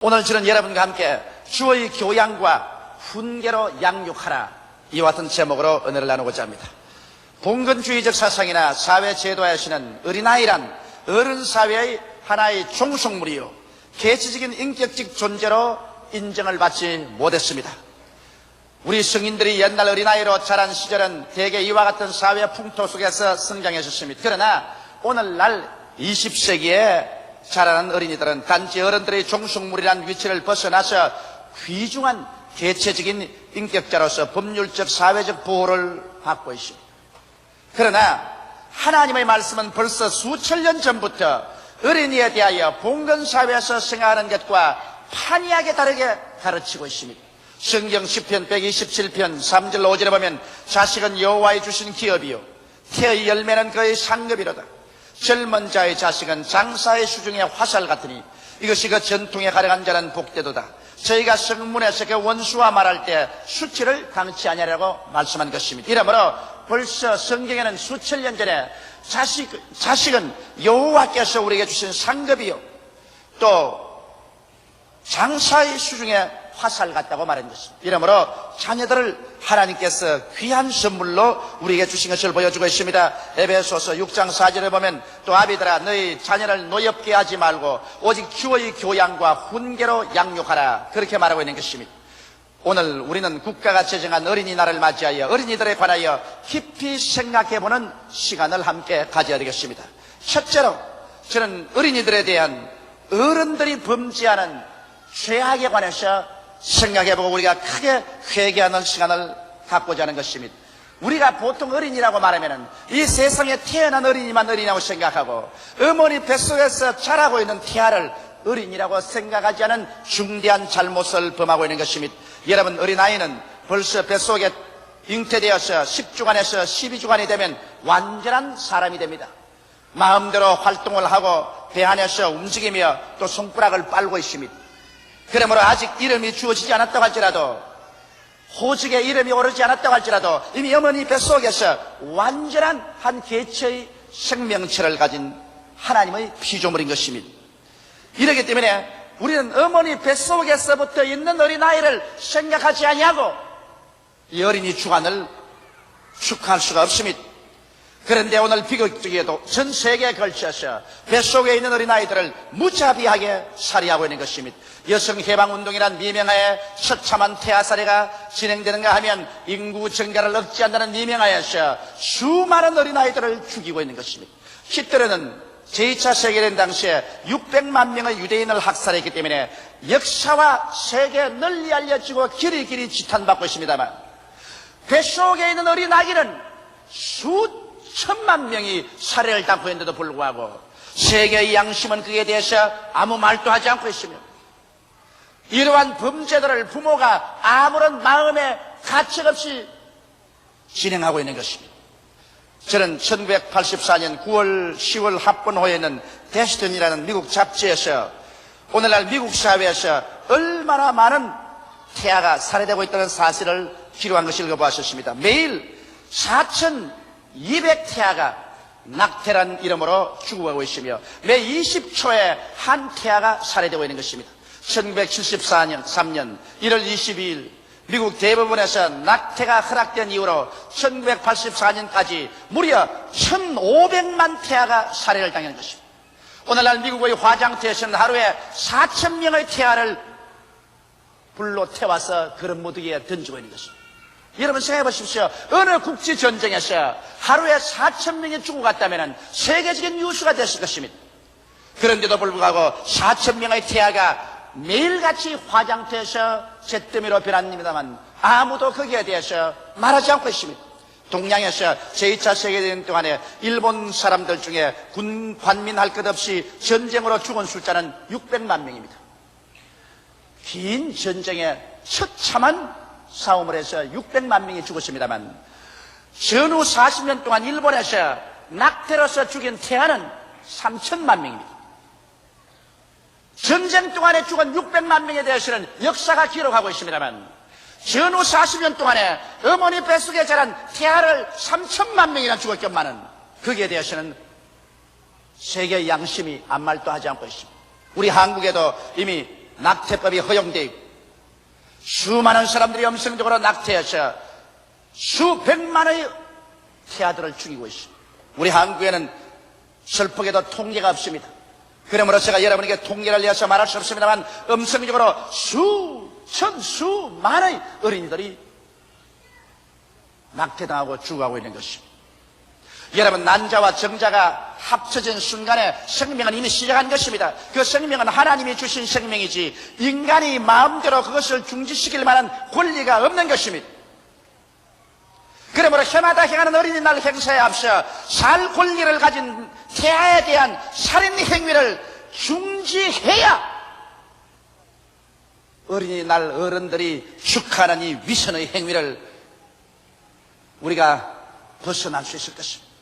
오늘 저는 여러분과 함께 주의 교양과 훈계로 양육하라, 이와 같은 제목으로 은혜를 나누고자 합니다. 봉건주의적 사상이나 사회 제도에서는 어린아이란 어른사회의 하나의 종속물이요, 개체적인 인격적 존재로 인정을 받지 못했습니다. 우리 성인들이 옛날 어린아이로 자란 시절은 대개 이와 같은 사회 풍토 속에서 성장했었습니다. 그러나 오늘날 20세기에 자라는 어린이들은 단지 어른들의 종속물이란 위치를 벗어나서 귀중한 개체적인 인격자로서 법률적 사회적 보호를 받고 있습니다. 그러나 하나님의 말씀은 벌써 수천 년 전부터 어린이에 대하여 봉건사회에서 생활하는 것과 판이하게 다르게 가르치고 있습니다. 성경 10편 127편 3절 5절에 보면 자식은 여호와의 주신 기업이요 태의 열매는 그의 상급이로다. 젊은 자의 자식은 장사의 수중의 화살 같으니 이것이 그 전통에 가려간 자는 복되도다. 저희가 성문에서 그 원수와 말할 때 수치를 당치 아니하라고 말씀한 것입니다. 이러므로 벌써 성경에는 수천 년 전에 자식은 여호와께서 우리에게 주신 상급이요 또 장사의 수중에 화살 같다고 말한 것입니다. 이러므로 자녀들을 하나님께서 귀한 선물로 우리에게 주신 것을 보여주고 있습니다. 에베소서 6장 4절에 보면 또 아비들아 너희 자녀를 노엽게 하지 말고 오직 주의 교양과 훈계로 양육하라, 그렇게 말하고 있는 것입니다. 오늘 우리는 국가가 제정한 어린이날을 맞이하여 어린이들에 관하여 깊이 생각해보는 시간을 함께 가져야 되겠습니다. 첫째로 저는 어린이들에 대한 어른들이 범죄하는 죄악에 관해서 생각해보고 우리가 크게 회개하는 시간을 갖고자 하는 것입니다. 우리가 보통 어린이라고 말하면 이 세상에 태어난 어린이만 어린이라고 생각하고 어머니 뱃속에서 자라고 있는 태아를 어린이라고 생각하지 않은 중대한 잘못을 범하고 있는 것입니다. 여러분, 어린아이는 벌써 뱃속에 잉태되어서 10주간에서 12주간이 되면 완전한 사람이 됩니다. 마음대로 활동을 하고 배 안에서 움직이며 또 손가락을 빨고 있습니다. 그러므로 아직 이름이 주어지지 않았다고 할지라도, 호적에 이름이 오르지 않았다고 할지라도 이미 어머니 뱃속에서 완전한 한 개체의 생명체를 가진 하나님의 피조물인 것입니다. 이렇기 때문에 우리는 어머니 뱃속에서부터 있는 어린아이를 생각하지 아니하고 이 어린이 주간을 축하할 수가 없습니다. 그런데 오늘 비극적에도 전 세계에 걸쳐서 뱃속에 있는 어린아이들을 무자비하게 살해하고 있는 것입니다. 여성해방운동이란 미명하에 처참한 태아 살해가 진행되는가 하면 인구 증가를 억제한다는 미명하에서 수많은 어린아이들을 죽이고 있는 것입니다. 히틀러는 제2차 세계대전 당시에 600만 명의 유대인을 학살했기 때문에 역사와 세계에 널리 알려지고 길이길이 지탄받고 있습니다만, 뱃속에 있는 어린아이는 수천만 명이 살해를 당하고 있는데도 불구하고 세계의 양심은 그에 대해서 아무 말도 하지 않고 있으며, 이러한 범죄들을 부모가 아무런 마음의 가책 없이 진행하고 있는 것입니다. 저는 1984년 9월 10월 합본호에는 데스티니라는 미국 잡지에서 오늘날 미국 사회에서 얼마나 많은 태아가 살해되고 있다는 사실을 기록한 것을 읽어보았습니다. 매일 4,200태아가 낙태란 이름으로 죽어가고 있으며 매 20초에 한 태아가 살해되고 있는 것입니다. 1974년 3년 1월 22일 미국 대법원에서 낙태가 허락된 이후로 1984년까지 무려 1,500만 태아가 살해를 당한 것입니다. 오늘날 미국의 화장터에서는 하루에 4,000명의 태아를 불로 태워서 그런 무더기에 던지고 있는 것입니다. 여러분 생각해 보십시오. 어느 국지전쟁에서 하루에 4,000명이 죽어갔다면 세계적인 뉴스가 됐을 것입니다. 그런데도 불구하고 4,000명의 태아가 매일같이 화장터에서 잿더미로 변합니다만 아무도 거기에 대해서 말하지 않고 있습니다. 동양에서 제2차 세계대전 동안에 일본 사람들 중에 군 관민할 것 없이 전쟁으로 죽은 숫자는 600만 명입니다. 긴 전쟁에 처참한 싸움을 해서 600만 명이 죽었습니다만 전후 40년 동안 일본에서 낙태로서 죽인 태아는 3천만 명입니다. 전쟁 동안에 죽은 600만 명에 대해서는 역사가 기록하고 있습니다만 전후 40년 동안에 어머니 뱃속에 자란 태아를 3천만 명이나 죽을 것 많은 거기에 대해서는 세계의 양심이 아무 말도 하지 않고 있습니다. 우리 한국에도 이미 낙태법이 허용되어 있고 수많은 사람들이 엄성적으로 낙태해서 수백만의 태아들을 죽이고 있습니다. 우리 한국에는 슬프게도 통계가 없습니다. 그러므로 제가 여러분에게 통계를 내서 말할 수 없습니다만 음성적으로 수만의 어린이들이 낙태당하고 죽어가고 있는 것입니다. 여러분, 난자와 정자가 합쳐진 순간에 생명은 이미 시작한 것입니다. 그 생명은 하나님이 주신 생명이지 인간이 마음대로 그것을 중지시킬 만한 권리가 없는 것입니다. 그러므로 해마다 행하는 어린이날 행사에 앞서 살 권리를 가진 태아에 대한 살인 행위를 중지해야 어린이날 어른들이 축하하는 이 위선의 행위를 우리가 벗어날 수 있을 것입니다.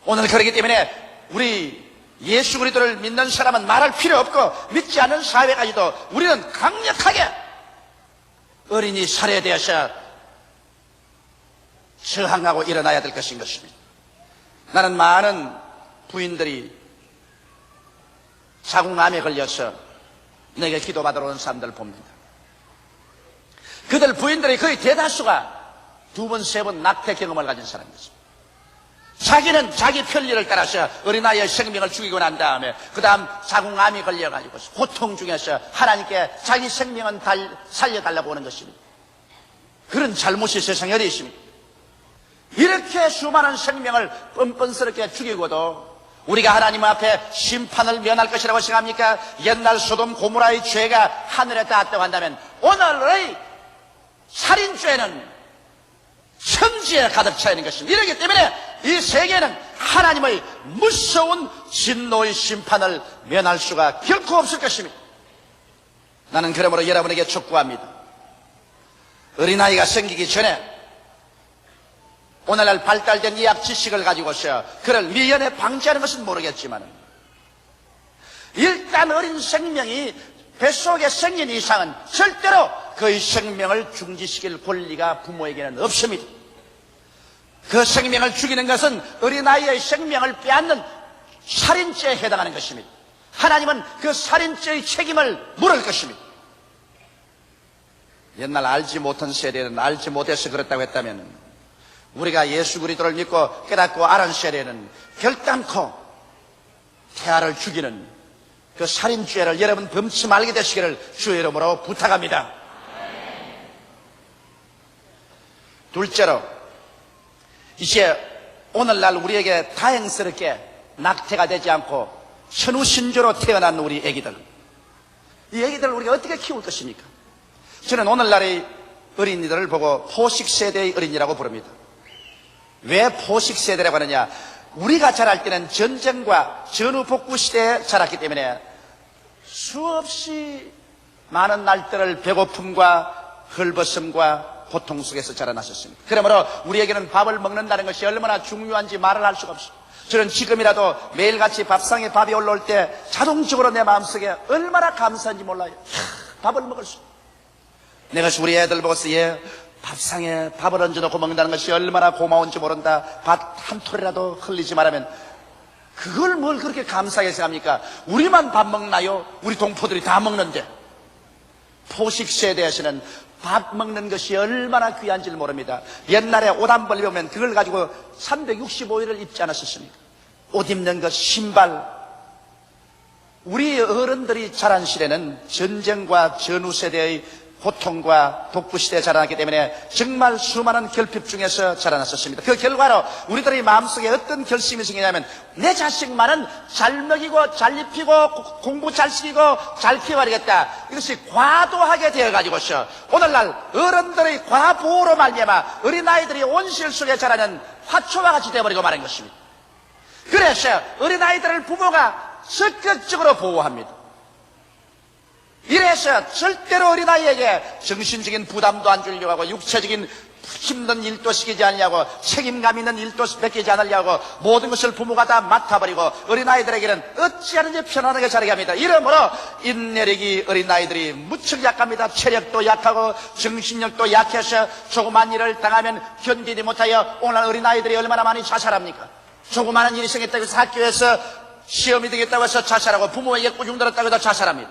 오늘 그렇기 때문에 우리 예수 그리스도를 믿는 사람은 말할 필요 없고 믿지 않는 사회까지도 우리는 강력하게 어린이 살해에 대해서 저항하고 일어나야 될 것인 것입니다. 나는 많은 부인들이 자궁암에 걸려서 내게 기도받으러 온 사람들을 봅니다. 그들 부인들이 거의 대다수가 2번, 3번 낙태 경험을 가진 사람이었습니다. 자기는 자기 편리를 따라서 어린아이의 생명을 죽이고 난 다음에 그 다음 자궁암이 걸려가지고 고통 중에서 하나님께 자기 생명은 살려달라고 하는 것입니다. 그런 잘못이 세상에 어디 있습니까? 이렇게 수많은 생명을 뻔뻔스럽게 죽이고도 우리가 하나님 앞에 심판을 면할 것이라고 생각합니까? 옛날 소돔 고모라의 죄가 하늘에 닿았다고 한다면 오늘의 살인죄는 천지에 가득 차 있는 것입니다. 이렇기 때문에 이 세계는 하나님의 무서운 진노의 심판을 면할 수가 결코 없을 것입니다. 나는 그러므로 여러분에게 촉구합니다. 어린아이가 생기기 전에 오늘날 발달된 의학 지식을 가지고서 그를 미연에 방지하는 것은 모르겠지만 일단 어린 생명이 뱃속에 생긴 이상은 절대로 그의 생명을 중지시킬 권리가 부모에게는 없습니다. 그 생명을 죽이는 것은 어린아이의 생명을 빼앗는 살인죄에 해당하는 것입니다. 하나님은 그 살인죄의 책임을 물을 것입니다. 옛날 알지 못한 세대는 알지 못해서 그렇다고 했다면 우리가 예수 그리스도를 믿고 깨닫고 알은 세대는 결단코 태아를 죽이는 그 살인죄를 여러분 범치 말게 되시기를 주의 이름으로 부탁합니다. 둘째로 이제 오늘날 우리에게 다행스럽게 낙태가 되지 않고 천우신조로 태어난 우리 애기들, 이 애기들을 우리가 어떻게 키울 것입니까? 저는 오늘날의 어린이들을 보고 포식세대의 어린이라고 부릅니다. 왜 포식세대라고 하느냐? 우리가 자랄 때는 전쟁과 전후복구 시대에 자랐기 때문에 수없이 많은 날들을 배고픔과 헐벗음과 고통 속에서 자라났었습니다. 그러므로 우리에게는 밥을 먹는다는 것이 얼마나 중요한지 말을 할 수가 없습니다. 저는 지금이라도 매일같이 밥상에 밥이 올라올 때 자동적으로 내 마음속에 얼마나 감사한지 몰라요. 밥을 먹을 수. 내가 우리 애들 보고서 밥상에 밥을 얹어놓고 먹는다는 것이 얼마나 고마운지 모른다. 밥 한 톨이라도 흘리지 말라면 그걸 뭘 그렇게 감사하게 생각합니까? 우리만 밥 먹나요? 우리 동포들이 다 먹는데. 포식세대에서는 밥 먹는 것이 얼마나 귀한지를 모릅니다. 옛날에 옷 한 벌 입으면 그걸 가지고 365일을 입지 않았었습니까? 옷 입는 것, 신발. 우리 어른들이 자란 시대는 전쟁과 전후 세대의 고통과 독부시대에 자라났기 때문에 정말 수많은 결핍 중에서 자라났었습니다. 그 결과로 우리들의 마음속에 어떤 결심이 생기냐면 내 자식만은 잘 먹이고 잘 입히고 공부 잘 시키고 잘 키워야겠다. 이것이 과도하게 되어가지고서 오늘날 어른들의 과보호로 말미암아 어린아이들이 온실 속에 자라는 화초와 같이 되어버리고 마는 것입니다. 그래서 어린아이들을 부모가 적극적으로 보호합니다. 이래서 절대로 어린아이에게 정신적인 부담도 안 주려고 하고 육체적인 힘든 일도 시키지 않으려고, 책임감 있는 일도 맡기지 않으려고 모든 것을 부모가 다 맡아버리고 어린아이들에게는 어찌하든지 편안하게 자라게 합니다. 이러므로 인내력이 어린아이들이 무척 약합니다. 체력도 약하고 정신력도 약해서 조그만 일을 당하면 견디지 못하여 오늘 어린아이들이 얼마나 많이 자살합니까? 조그마한 일이 생겼다고 해서 학교에서 시험이 되겠다고 해서 자살하고 부모에게 꾸중 들었다고 해서 자살합니다.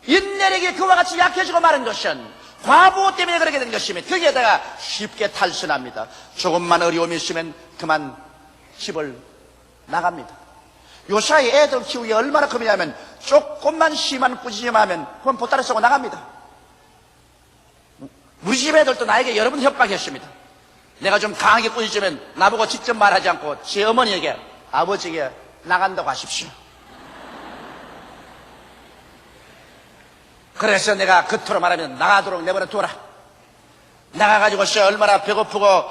인내력이 그와 같이 약해지고 마는 것은 과부 때문에 그렇게 된 것입니다. 거기에다가 쉽게 탈선합니다. 조금만 어려움이 있으면 그만 집을 나갑니다. 요사이 애들 키우기 얼마나 겁이냐면 조금만 심한 꾸짖음하면 그건 보따리 쓰고 나갑니다. 우리 집 애들도 나에게 여러 번 협박했습니다. 내가 좀 강하게 꾸짖으면 나보고 직접 말하지 않고 제 어머니에게, 아버지에게 나간다고 하십시오. 그래서 내가 겉으로 말하면 나가도록 내버려 둬라. 나가가지고서 얼마나 배고프고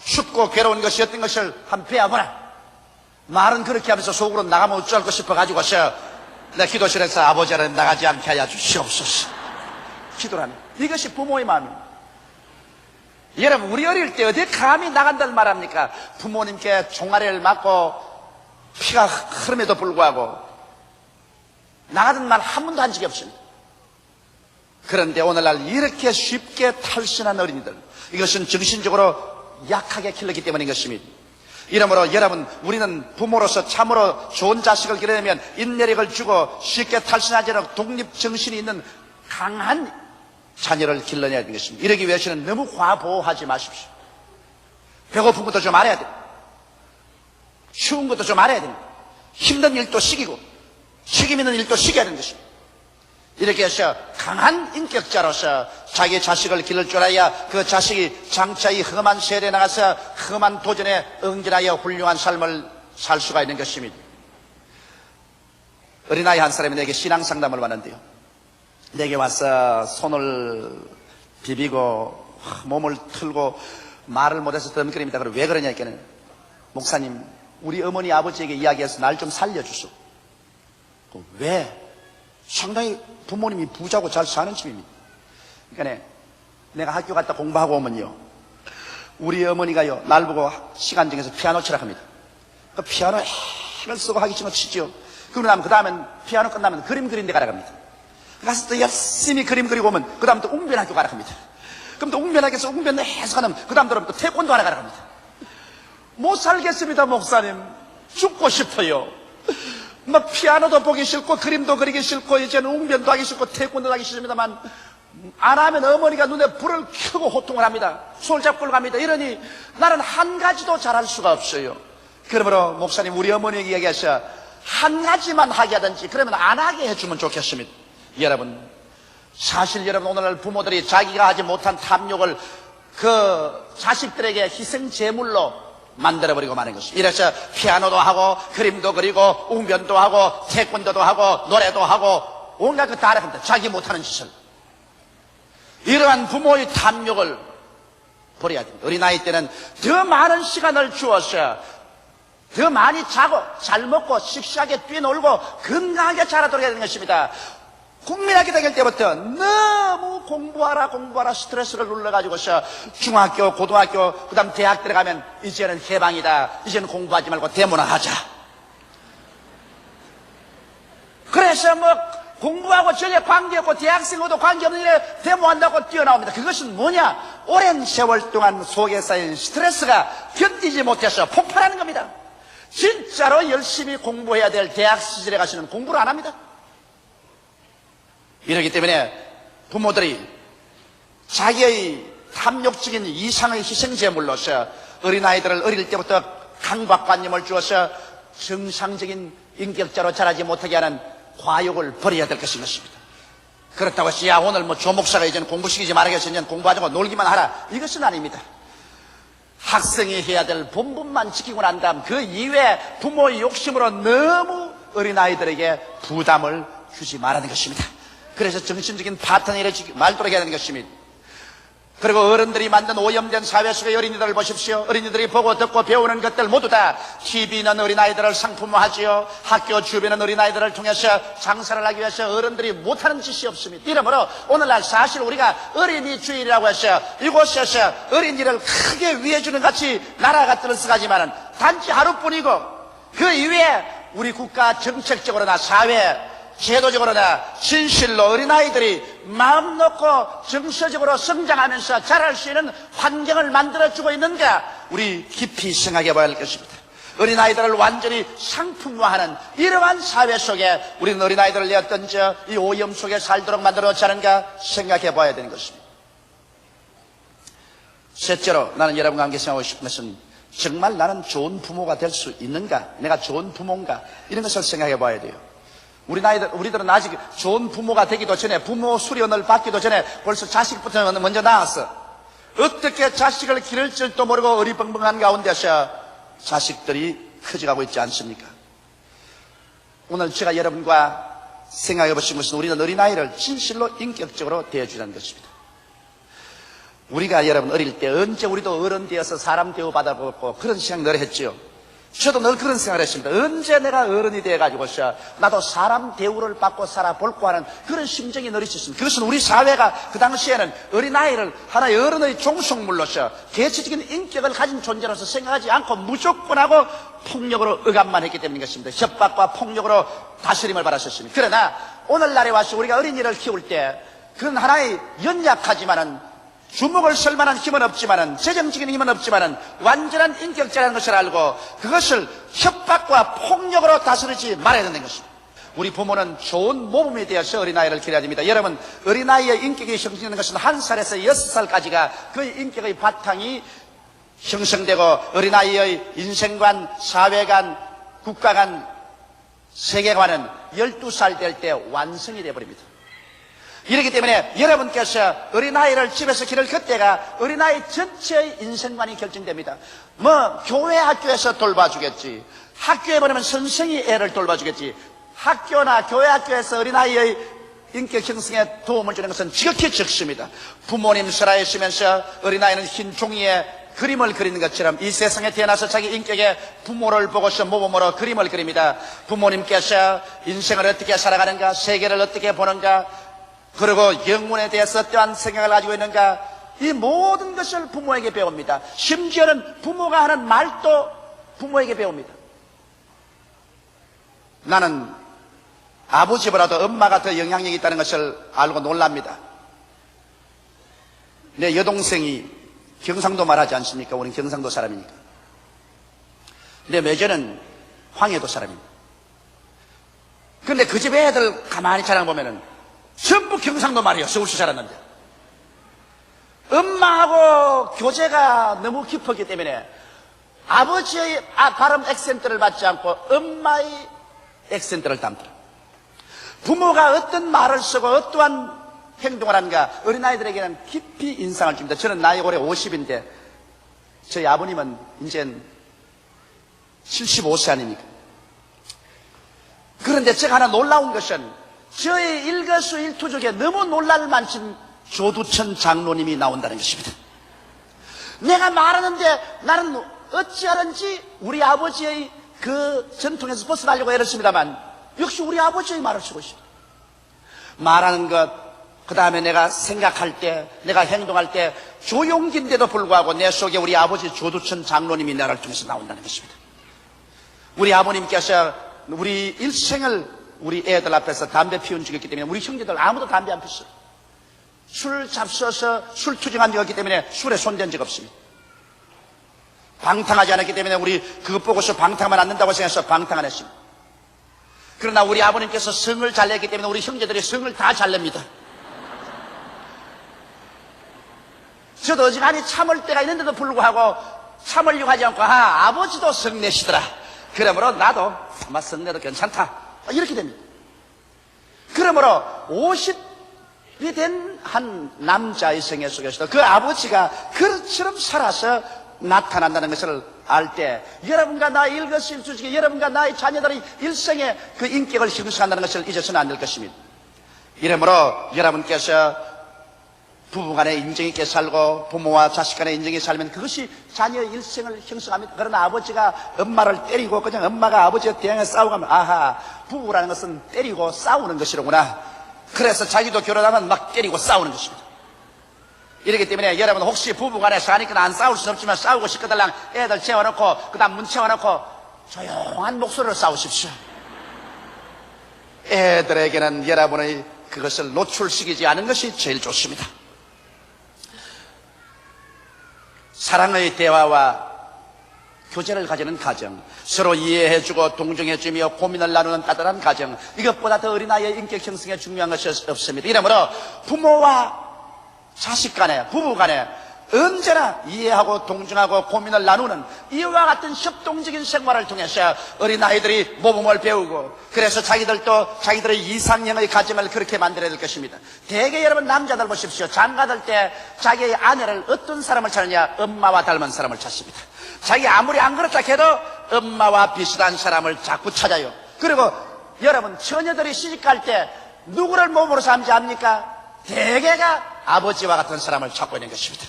춥고 괴로운 것이 어떤 것을 한번 배워보라. 말은 그렇게 하면서 속으로 나가면 어쩔 것 싶어가지고서 내 기도실에서 아버지는 나가지 않게 하여 주시옵소서 기도를 합니다. 이것이 부모의 마음입니다. 여러분, 우리 어릴 때 어디 감히 나간다는 말 합니까? 부모님께 종아리를 맞고 피가 흐름에도 불구하고 나가는 말 한 번도 한 적이 없습니다. 그런데 오늘날 이렇게 쉽게 탈선한 어린이들, 이것은 정신적으로 약하게 길렀기 때문인 것입니다. 이러므로 여러분, 우리는 부모로서 참으로 좋은 자식을 기르려면 인내력을 주고 쉽게 탈선하지 않고 독립정신이 있는 강한 자녀를 길러내야 되는 것입니다. 이러기 위해서는 너무 과보호하지 마십시오. 배고픈 것도 좀 알아야 됩니다. 추운 것도 좀 알아야 됩니다. 힘든 일도 시키고 책임 있는 일도 시켜야 되는 것입니다. 이렇게 해서 강한 인격자로서 자기 자식을 기를 줄 알아야 그 자식이 장차 이 험한 세대에 나가서 험한 도전에 응전하여 훌륭한 삶을 살 수가 있는 것입니다. 어린아이 한 사람이 내게 신앙상담을 왔는데요, 내게 와서 손을 비비고 몸을 틀고 말을 못해서 덤거립니다. 그럼 왜 그러냐 했더니, 목사님, 우리 어머니 아버지에게 이야기해서 날 좀 살려주소. 왜? 상당히 부모님이 부자고 잘 사는 집입니다. 그러니까 내가 학교 갔다 공부하고 오면요, 우리 어머니가요 날 보고 시간 정해서 피아노 치라 합니다. 그 피아노 힘을 쓰고 하기 전에 치죠. 그러고 그 다음엔 피아노 끝나면 그림 그리는 데 가라 합니다. 가서 또 열심히 그림 그리고 오면 그 다음 또 웅변학교 가라 합니다. 그럼 또 웅변학교에서 웅변 해석하면 그 다음 들어오면 또 태권도 하러 가라 합니다. 못 살겠습니다, 목사님. 죽고 싶어요. 막 피아노도 보기 싫고 그림도 그리기 싫고 이제는 웅변도 하기 싫고 태권도 하기 싫습니다만, 안 하면 어머니가 눈에 불을 켜고 호통을 합니다. 손을 잡고 갑니다. 이러니 나는 한 가지도 잘할 수가 없어요. 그러므로 목사님, 우리 어머니에게 얘기하셔 한 가지만 하게 하든지 그러면 안 하게 해주면 좋겠습니다. 여러분, 사실 여러분, 오늘날 부모들이 자기가 하지 못한 탐욕을 그 자식들에게 희생 제물로 만들어버리고 마는 것이. 이래서 피아노도 하고 그림도 그리고 웅변도 하고 태권도도 하고 노래도 하고 온갖 것 다 알아봅니다. 자기 못하는 짓을. 이러한 부모의 탐욕을 버려야 됩니다. 어린아이 때는 더 많은 시간을 주어서 더 많이 자고 잘 먹고 씩씩하게 뛰놀고 건강하게 자라도록 해야 되는 것입니다. 국민학교 다닐 때부터 너무 공부하라 스트레스를 눌러가지고서 중학교, 고등학교, 그 다음 대학 들어가면 이제는 해방이다, 이제는 공부하지 말고 데모나 하자. 그래서 뭐 공부하고 전혀 관계없고 대학생하고도 관계없는 일에 데모한다고 뛰어나옵니다. 그것은 뭐냐? 오랜 세월 동안 속에 쌓인 스트레스가 견디지 못해서 폭발하는 겁니다. 진짜로 열심히 공부해야 될 대학 시절에 가시는 공부를 안 합니다. 이렇기 때문에 부모들이 자기의 탐욕적인 이상의 희생제물로서 어린아이들을 어릴 때부터 강박관념을 주어서 정상적인 인격자로 자라지 못하게 하는 과욕을 버려야 될 것인 것입니다. 그렇다고 해서 야, 오늘 뭐 조목사가 이제는 공부시키지 말아야겠어, 이제는 공부하자고 놀기만 하라, 이것은 아닙니다. 학생이 해야 될 본분만 지키고 난 다음 그 이외에 부모의 욕심으로 너무 어린아이들에게 부담을 주지 말라는 것입니다. 그래서 정신적인 파탄을 말도록 해야 하는 것입니다. 그리고 어른들이 만든 오염된 사회 속의 어린이들을 보십시오. 어린이들이 보고 듣고 배우는 것들 모두 다 TV는 어린아이들을 상품화하지요. 학교 주변은 어린아이들을 통해서 장사를 하기 위해서 어른들이 못하는 짓이 없습니다. 이러므로 오늘날 사실 우리가 어린이 주일이라고 해서 이곳에서 어린이를 크게 위해주는 같이 나라가 들어서가지만은 단지 하루뿐이고 그 이외에 우리 국가 정책적으로나 사회 제도적으로나 진실로 어린아이들이 마음 놓고 정서적으로 성장하면서 자랄 수 있는 환경을 만들어주고 있는가, 우리 깊이 생각해 봐야 할 것입니다. 어린아이들을 완전히 상품화하는 이러한 사회 속에 우리는 어린아이들을 내었던 이 오염 속에 살도록 만들어놓지 않은가 생각해 봐야 되는 것입니다. 셋째로 나는 여러분과 함께 생각하고 싶은 것은 정말 나는 좋은 부모가 될 수 있는가, 내가 좋은 부모인가, 이런 것을 생각해 봐야 돼요. 우리들은 아직 좋은 부모가 되기도 전에, 부모 수련을 받기도 전에 벌써 자식부터 먼저 낳았어. 어떻게 자식을 기를 줄도 모르고 어리벙벙한 가운데서 자식들이 커져가고 있지 않습니까? 오늘 제가 여러분과 생각해 보신 것은 우리는 어린아이를 진실로 인격적으로 대해주라는 것입니다. 우리가 여러분 어릴 때 언제 우리도 어른 되어서 사람 대우 받아보고 그런 생각 늘 했지요. 저도 늘 그런 생각을 했습니다. 언제 내가 어른이 돼가지고서 나도 사람 대우를 받고 살아볼고 하는 그런 심정이 늘 있었습니다. 그것은 우리 사회가 그 당시에는 어린아이를 하나의 어른의 종속물로서 개체적인 인격을 가진 존재로서 생각하지 않고 무조건하고 폭력으로 억압만 했기 때문인 것입니다. 협박과 폭력으로 다스림을 받았었습니다. 그러나 오늘날에 와서 우리가 어린이를 키울 때 그건 하나의 연약하지만은 주먹을 쓸 만한 힘은 없지만은, 재정적인 힘은 없지만은 완전한 인격자라는 것을 알고 그것을 협박과 폭력으로 다스리지 말아야 된다는 것입니다. 우리 부모는 좋은 모범이 되어서 어린아이를 기려야 됩니다. 여러분, 어린아이의 인격이 형성되는 것은 1살에서 6살까지가 그 인격의 바탕이 형성되고 어린아이의 인생관, 사회관, 국가관, 세계관은 12살 될 때 완성이 되어버립니다. 이렇기 때문에 여러분께서 어린아이를 집에서 기를 그때가 어린아이 전체의 인생관이 결정됩니다. 교회 학교에서 돌봐주겠지, 학교에 보내면 선생이 애를 돌봐주겠지, 학교나 교회 학교에서 어린아이의 인격 형성에 도움을 주는 것은 지극히 적습니다. 부모님 살아있으면서 어린아이는 흰 종이에 그림을 그리는 것처럼 이 세상에 태어나서 자기 인격에 부모를 보고서 모범으로 그림을 그립니다. 부모님께서 인생을 어떻게 살아가는가, 세계를 어떻게 보는가, 그리고 영혼에 대해서 어떠한 생각을 가지고 있는가, 이 모든 것을 부모에게 배웁니다. 심지어는 부모가 하는 말도 부모에게 배웁니다. 나는 아버지보다도 엄마가 더 영향력이 있다는 것을 알고 놀랍니다. 내 여동생이 경상도 말하지 않습니까? 우리는 경상도 사람이니까. 내 매저는 황해도 사람입니다. 그런데 그 집 애들 가만히 자랑 보면은 전부 경상도 말이에요. 서울시 자랐는데. 엄마하고 교제가 너무 깊었기 때문에 아버지의 발음 액센트를 받지 않고 엄마의 액센트를 담더라. 부모가 어떤 말을 쓰고 어떠한 행동을 하는가 어린아이들에게는 깊이 인상을 줍니다. 저는 나이 올해 50인데 저희 아버님은 이제 75세 아닙니까? 그런데 제가 하나 놀라운 것은 저의 일거수일투족에 너무 놀랄 만큼 조두천 장로님이 나온다는 것입니다. 내가 말하는데 나는 어찌하는지 우리 아버지의 그 전통에서 벗어나려고 애썼습니다만 역시 우리 아버지의 말을 쓰고 있습니다. 말하는 것, 그 다음에 내가 생각할 때, 내가 행동할 때 조용기인데도 불구하고 내 속에 우리 아버지 조두천 장로님이 나를 통해서 나온다는 것입니다. 우리 아버님께서 우리 일생을 우리 애들 앞에서 담배 피운 적이 있기 때문에 우리 형제들 아무도 담배 안 폈어요. 술 잡숴서 술 투정한 적이 없기 때문에 술에 손댄 적 없습니다. 방탕하지 않았기 때문에 우리 그것 보고서 방탕하면 안 된다고 생각해서 방탕 안 했습니다. 그러나 우리 아버님께서 성을 잘 냈기 때문에 우리 형제들이 성을 다 잘 냅니다. 저도 어지간히 참을 때가 있는데도 불구하고 참으려고 하지 않고 아버지도 성 내시더라. 그러므로 나도 아마 성 내도 괜찮다. 이렇게 됩니다. 그러므로 50이 된 한 남자의 생애 속에서도 그 아버지가 그처럼 살아서 나타난다는 것을 알 때 여러분과 나의 일거수일투족에 여러분과 나의 자녀들의 일생에 그 인격을 형성한다는 것을 잊어서는 안 될 것입니다. 이러므로 여러분께서 부부간에 인정 있게 살고 부모와 자식간에 인정 있게 살면 그것이 자녀의 일생을 형성합니다. 그러나 아버지가 엄마를 때리고 그냥 엄마가 아버지와 대항해 싸우고 하면 아하, 부부라는 것은 때리고 싸우는 것이로구나. 그래서 자기도 결혼하면 막 때리고 싸우는 것입니다. 이렇기 때문에 여러분 혹시 부부간에 사니까 안 싸울 수는 없지만 싸우고 싶거들랑 애들 채워놓고 그 다음 문 채워놓고 조용한 목소리로 싸우십시오. 애들에게는 여러분의 그것을 노출시키지 않은 것이 제일 좋습니다. 사랑의 대화와 교제를 가지는 가정, 서로 이해해주고 동정해주며 고민을 나누는 따뜻한 가정, 이것보다 더 어린아이의 인격 형성에 중요한 것이 없습니다. 이러므로 부모와 자식 간에, 부부 간에 언제나 이해하고 동정하고 고민을 나누는 이와 같은 협동적인 생활을 통해서 어린아이들이 모범을 배우고 그래서 자기들도 자기들의 이상형의 가정을 그렇게 만들어야 될 것입니다. 대개 여러분 남자들 보십시오. 장가들 때 자기의 아내를 어떤 사람을 찾느냐? 엄마와 닮은 사람을 찾습니다. 자기 아무리 안 그렇다 해도 엄마와 비슷한 사람을 자꾸 찾아요. 그리고 여러분 처녀들이 시집갈 때 누구를 모범으로 삼지 압니까? 대개가 아버지와 같은 사람을 찾고 있는 것입니다.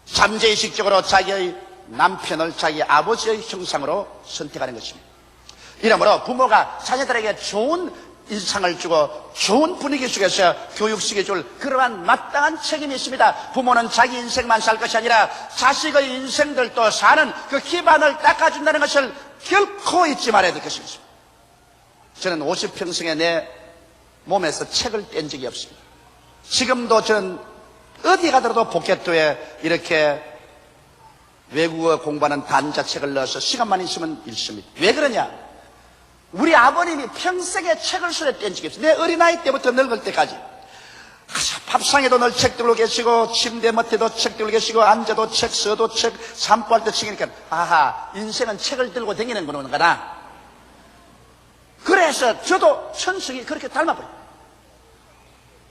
잠재의식적으로 자기의 남편을 자기 아버지의 형상으로 선택하는 것입니다. 이러므로 부모가 자녀들에게 좋은 인상을 주고 좋은 분위기 속에서 교육시켜줄 그러한 마땅한 책임이 있습니다. 부모는 자기 인생만 살 것이 아니라 자식의 인생들도 사는 그 기반을 닦아준다는 것을 결코 잊지 말아야 될 것입니다. 저는 50평생에 내 몸에서 책을 뗀 적이 없습니다. 지금도 저는 어디 가더라도 포켓도에 이렇게 외국어 공부하는 단자책을 넣어서 시간만 있으면 읽습니다. 왜 그러냐? 우리 아버님이 평생에 책을 손에 뗀 적이 없어요. 내 어린아이 때부터 늙을 때까지. 밥상에도 늘 책 들고 계시고 침대 밑에도 책 들고 계시고 앉아도 책, 서도 책,散歩할 때 책이니까 아하, 인생은 책을 들고 다니는구나. 그래서 저도 천성이 그렇게 닮아버려요.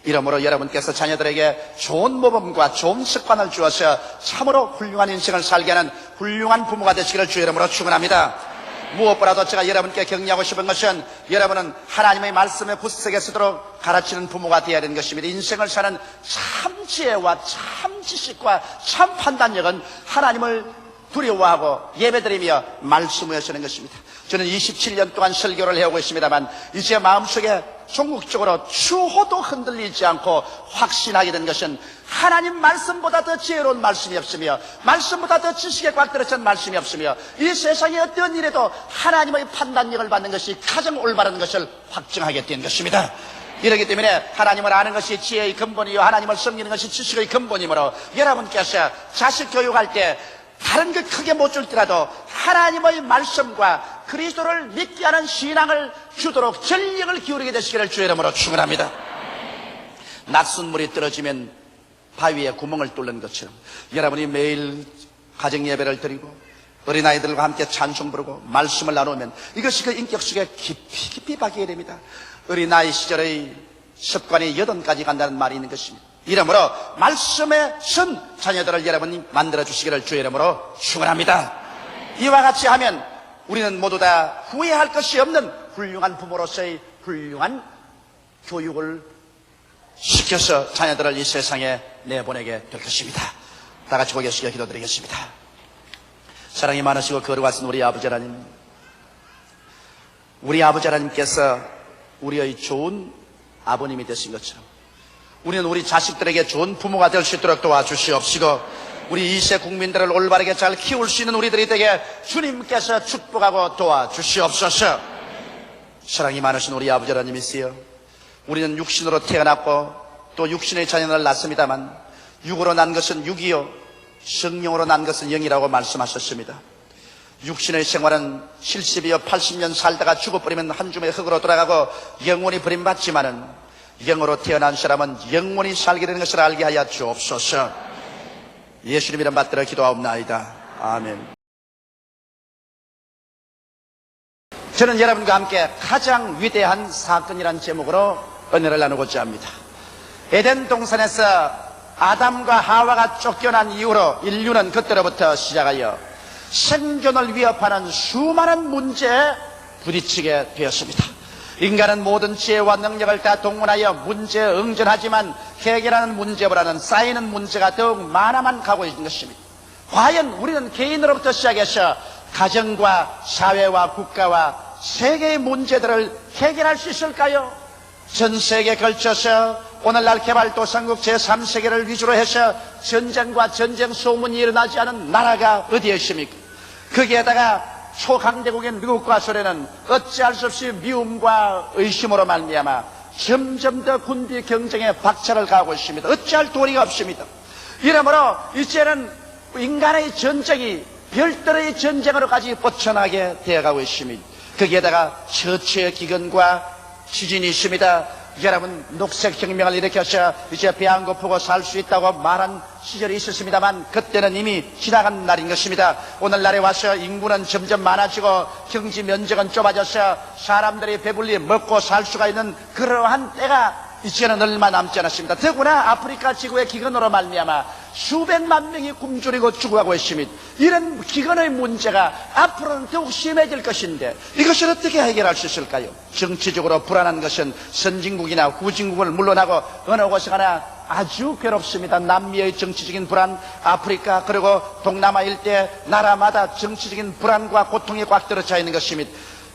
이러므로 여러분께서 자녀들에게 좋은 모범과 좋은 습관을 주어서 참으로 훌륭한 인생을 살게 하는 훌륭한 부모가 되시기를 주의 이름으로 축원합니다. 무엇보다도 제가 여러분께 격려하고 싶은 것은 여러분은 하나님의 말씀에 굳세게 서도록 가르치는 부모가 되어야 되는 것입니다. 인생을 사는 참 지혜와 참 지식과 참 판단력은 하나님을 두려워하고 예배드리며 말씀을 하시는 것입니다. 저는 27년 동안 설교를 해오고 있습니다만 이제 마음속에 종국적으로 추호도 흔들리지 않고 확신하게 된 것은 하나님 말씀보다 더 지혜로운 말씀이 없으며 말씀보다 더 지식에 꽉 들어찬 말씀이 없으며 이 세상의 어떤 일에도 하나님의 판단력을 받는 것이 가장 올바른 것을 확증하게 된 것입니다. 이렇기 때문에 하나님을 아는 것이 지혜의 근본이요 하나님을 섬기는 것이 지식의 근본이므로 여러분께서 자식 교육할 때 다른 것 크게 못 줄더라도 하나님의 말씀과 그리스도를 믿게 하는 신앙을 주도록 전력을 기울이게 되시기를 주의 이름으로 축원합니다. 낯선 물이 떨어지면 바위에 구멍을 뚫는 것처럼 여러분이 매일 가정예배를 드리고 어린아이들과 함께 찬송 부르고 말씀을 나누면 이것이 그 인격 속에 깊이 박히게 됩니다. 어린아이 시절의 습관이 80가지 간다는 말이 있는 것입니다. 이러므로 말씀에 선 자녀들을 여러분이 만들어주시기를 주의 이름으로 축원합니다. 이와 같이 하면 우리는 모두 다 후회할 것이 없는 훌륭한 부모로서의 훌륭한 교육을 시켜서 자녀들을 이 세상에 내보내게 될 것입니다. 다 같이 고개 숙여 기도드리겠습니다. 사랑이 많으시고 거룩하신 우리 아버지 하나님, 우리 아버지 하나님께서 우리의 좋은 아버님이 되신 것처럼 우리는 우리 자식들에게 좋은 부모가 될 수 있도록 도와주시옵시고 우리 2세 국민들을 올바르게 잘 키울 수 있는 우리들이 되게 주님께서 축복하고 도와주시옵소서. 사랑이 많으신 우리 아버지 하나님이시여, 우리는 육신으로 태어났고 또 육신의 자녀를 낳습니다만 육으로 난 것은 육이요 성령으로 난 것은 영이라고 말씀하셨습니다. 육신의 생활은 70이요 80년 살다가 죽어버리면 한 줌의 흙으로 돌아가고 영원히 버림받지만은 영으로 태어난 사람은 영원히 살게 되는 것을 알게 하여 주옵소서. 예수님 이름 받들어 기도하옵나이다. 아멘. 저는 여러분과 함께 가장 위대한 사건이라는 제목으로 은혜를 나누고자 합니다. 에덴 동산에서 아담과 하와가 쫓겨난 이후로 인류는 그때로부터 시작하여 생존을 위협하는 수많은 문제에 부딪히게 되었습니다. 인간은 모든 지혜와 능력을 다 동원하여 문제에 응전하지만 해결하는 문제보다는 쌓이는 문제가 더욱 많아만 가고 있는 것입니다. 과연 우리는 개인으로부터 시작해서 가정과 사회와 국가와 세계의 문제들을 해결할 수 있을까요? 전 세계에 걸쳐서 오늘날 개발도상국 제3세계를 위주로 해서 전쟁과 전쟁 소문이 일어나지 않은 나라가 어디에 있습니까? 거기에다가 초강대국인 미국과 소련은 어찌할 수 없이 미움과 의심으로 말미암아 점점 더 군비 경쟁에 박차를 가하고 있습니다. 어찌할 도리가 없습니다. 이러므로 이제는 인간의 전쟁이 별도의 전쟁으로까지 뻗쳐나게 되어가고 있습니다. 거기에다가 처치의 기근과 지진이 있습니다. 여러분, 녹색혁명을 일으켜서 이제 배 안 고프고 살 수 있다고 말한 시절이 있었습니다만 그때는 이미 지나간 날인 것입니다. 오늘날에 와서 인구는 점점 많아지고 경지 면적은 좁아져서 사람들이 배불리 먹고 살 수가 있는 그러한 때가 이제는 얼마 남지 않았습니다. 더구나 아프리카 지구의 기근으로 말미암아 수백만 명이 굶주리고 죽어가고 있습니다. 이런 기근의 문제가 앞으로는 더욱 심해질 것인데 이것을 어떻게 해결할 수 있을까요? 정치적으로 불안한 것은 선진국이나 후진국을 물러나고 어느 곳에 가나 아주 괴롭습니다. 남미의 정치적인 불안, 아프리카 그리고 동남아 일대 나라마다 정치적인 불안과 고통이 꽉 들어차 있는 것입니다.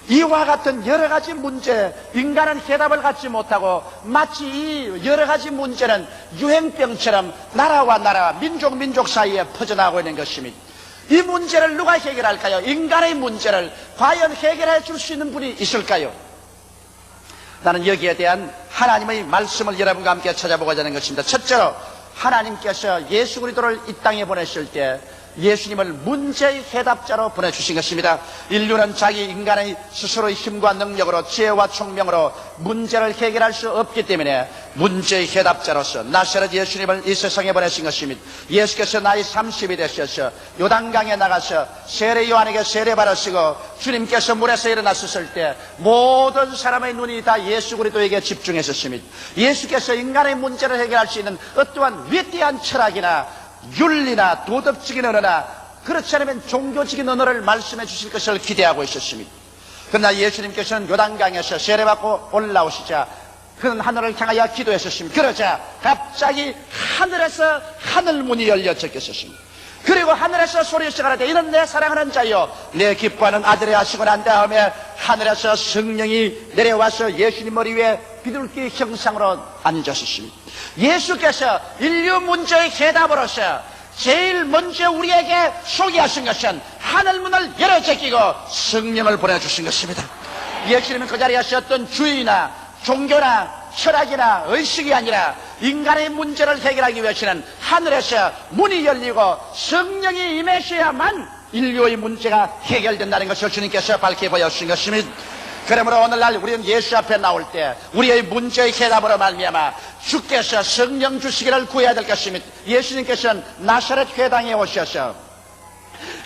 이와 같은 여러 가지 문제, 인간은 해답을 갖지 못하고 마치 이 여러 가지 문제는 유행병처럼 나라와 나라, 민족 사이에 퍼져나가고 있는 것입니다. 이 문제를 누가 해결할까요? 인간의 문제를 과연 해결해 줄 수 있는 분이 있을까요? 나는 여기에 대한 하나님의 말씀을 여러분과 함께 찾아보고자 하는 것입니다. 첫째로 하나님께서 예수 그리스도를 이 땅에 보내실 때 예수님을 문제의 해답자로 보내주신 것입니다. 인류는 자기 인간의 스스로의 힘과 능력으로 지혜와 총명으로 문제를 해결할 수 없기 때문에 문제의 해답자로서 나사렛 예수님을 이 세상에 보내신 것입니다. 예수께서 나이 30이 되셔서 요단강에 나가서 세례 요한에게 세례 받으시고 주님께서 물에서 일어났을 때 모든 사람의 눈이 다 예수 그리스도에게 집중했었습니다. 예수께서 인간의 문제를 해결할 수 있는 어떠한 위대한 철학이나 윤리나 도덕적인 언어나 그렇지 않으면 종교적인 언어를 말씀해 주실 것을 기대하고 있었습니다. 그러나 예수님께서는 요단강에서 세례받고 올라오시자 그는 하늘을 향하여 기도했었습니다. 그러자 갑자기 하늘에서 하늘문이 열려 적혔었습니다. 그리고 하늘에서 소리가 나되 이는 내 사랑하는 자요 내 기뻐하는 아들이 하시고 난 다음에 하늘에서 성령이 내려와서 예수님 머리 위에 비둘기 형상으로 앉으셨습니다. 예수께서 인류 문제의 해답으로서 제일 먼저 우리에게 소개하신 것은 하늘문을 열어 제끼고 성령을 보내주신 것입니다. 예수님은 그 자리에 어떤 주의나 종교나 철학이나 의식이 아니라 인간의 문제를 해결하기 위해서는 하늘에서 문이 열리고 성령이 임하셔야만 인류의 문제가 해결된다는 것을 주님께서 밝히 보여주신 것입니다. 그러므로 오늘날 우리는 예수 앞에 나올 때 우리의 문제의 해답으로 말미암아 주께서 성령 주시기를 구해야 될 것입니다. 예수님께서는 나사렛 회당에 오셔서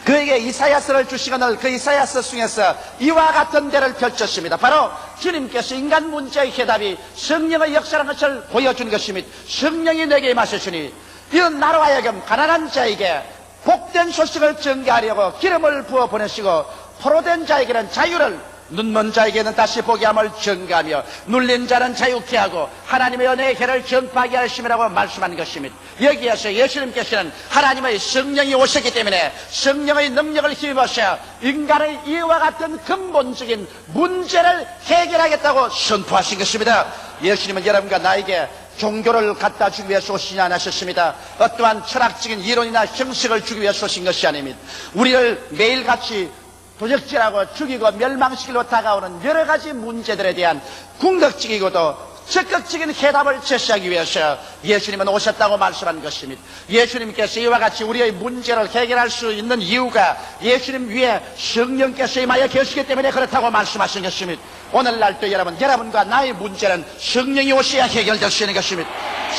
그에게 이사야서를 주시거늘 그 이사야서 중에서 이와 같은 데를 펼쳤습니다. 바로 주님께서 인간 문제의 해답이 성령의 역사라는 것을 보여준 것입니다. 성령이 내게 임하셨으니 이런 나로 하여금 가난한 자에게 복된 소식을 전개하려고 기름을 부어 보내시고 포로된 자에게는 자유를, 눈먼 자에게는 다시 보게 함을 전가하며 눌린 자는 자유케 하고 하나님의 은혜의 해를 전파하게 하심이라고 말씀한 것입니다. 여기에서 예수님께서는 하나님의 성령이 오셨기 때문에 성령의 능력을 힘입어서 인간의 이와 같은 근본적인 문제를 해결하겠다고 선포하신 것입니다. 예수님은 여러분과 나에게 종교를 갖다 주기 위해서 오시지 않으셨습니다. 어떠한 철학적인 이론이나 형식을 주기 위해서 오신 것이 아닙니다. 우리를 매일같이 도적질하고 죽이고 멸망시키려 다가오는 여러 가지 문제들에 대한 궁극적이고도 적극적인 해답을 제시하기 위해서 예수님은 오셨다고 말씀한 것입니다. 예수님께서 이와 같이 우리의 문제를 해결할 수 있는 이유가 예수님 위에 성령께서 임하여 계시기 때문에 그렇다고 말씀하신 것입니다. 오늘날도 여러분과 나의 문제는 성령이 오셔야 해결될 수 있는 것입니다.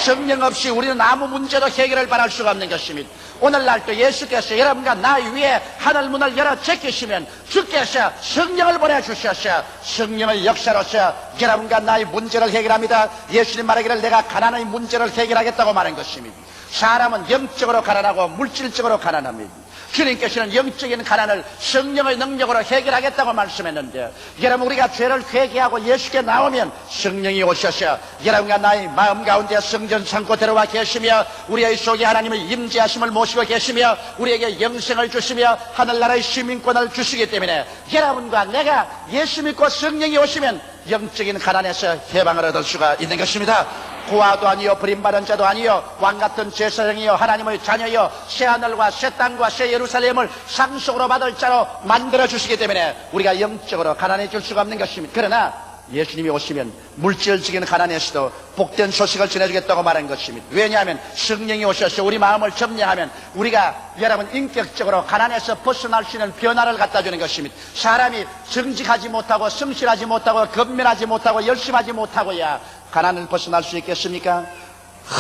성령 없이 우리는 아무 문제도 해결을 바랄 수가 없는 것입니다. 오늘날도 예수께서 여러분과 나 위에 하늘문을 열어 제끼시면 주께서 성령을 보내주셔서 성령의 역사로서 여러분과 나의 문제를 해결합니다. 예수님 말하기를 내가 가난의 문제를 해결하겠다고 말한 것입니다. 사람은 영적으로 가난하고 물질적으로 가난합니다. 주님께서는 영적인 가난을 성령의 능력으로 해결하겠다고 말씀했는데, 여러분 우리가 죄를 회개하고 예수께 나오면 성령이 오셔서 여러분과 나의 마음 가운데 성전 삼고 들어와 계시며 우리의 속에 하나님의 임재하심을 모시고 계시며 우리에게 영생을 주시며 하늘나라의 시민권을 주시기 때문에 여러분과 내가 예수 믿고 성령이 오시면 영적인 가난에서 해방을 얻을 수가 있는 것입니다. 고아도 아니요, 버림받은 자도 아니요, 왕같은 제사장이요, 하나님의 자녀요, 새하늘과 새 땅과 새 예루살렘을 상속으로 받을 자로 만들어주시기 때문에 우리가 영적으로 가난해질 수가 없는 것입니다. 그러나 예수님이 오시면 물질적인 가난에서도 복된 소식을 전해주겠다고 말한 것입니다. 왜냐하면 성령이 오셔서 우리 마음을 점령하면 우리가 여러분 인격적으로 가난에서 벗어날 수 있는 변화를 갖다 주는 것입니다. 사람이 정직하지 못하고 성실하지 못하고 건면하지 못하고 열심하지 못하고야 가난을 벗어날 수 있겠습니까?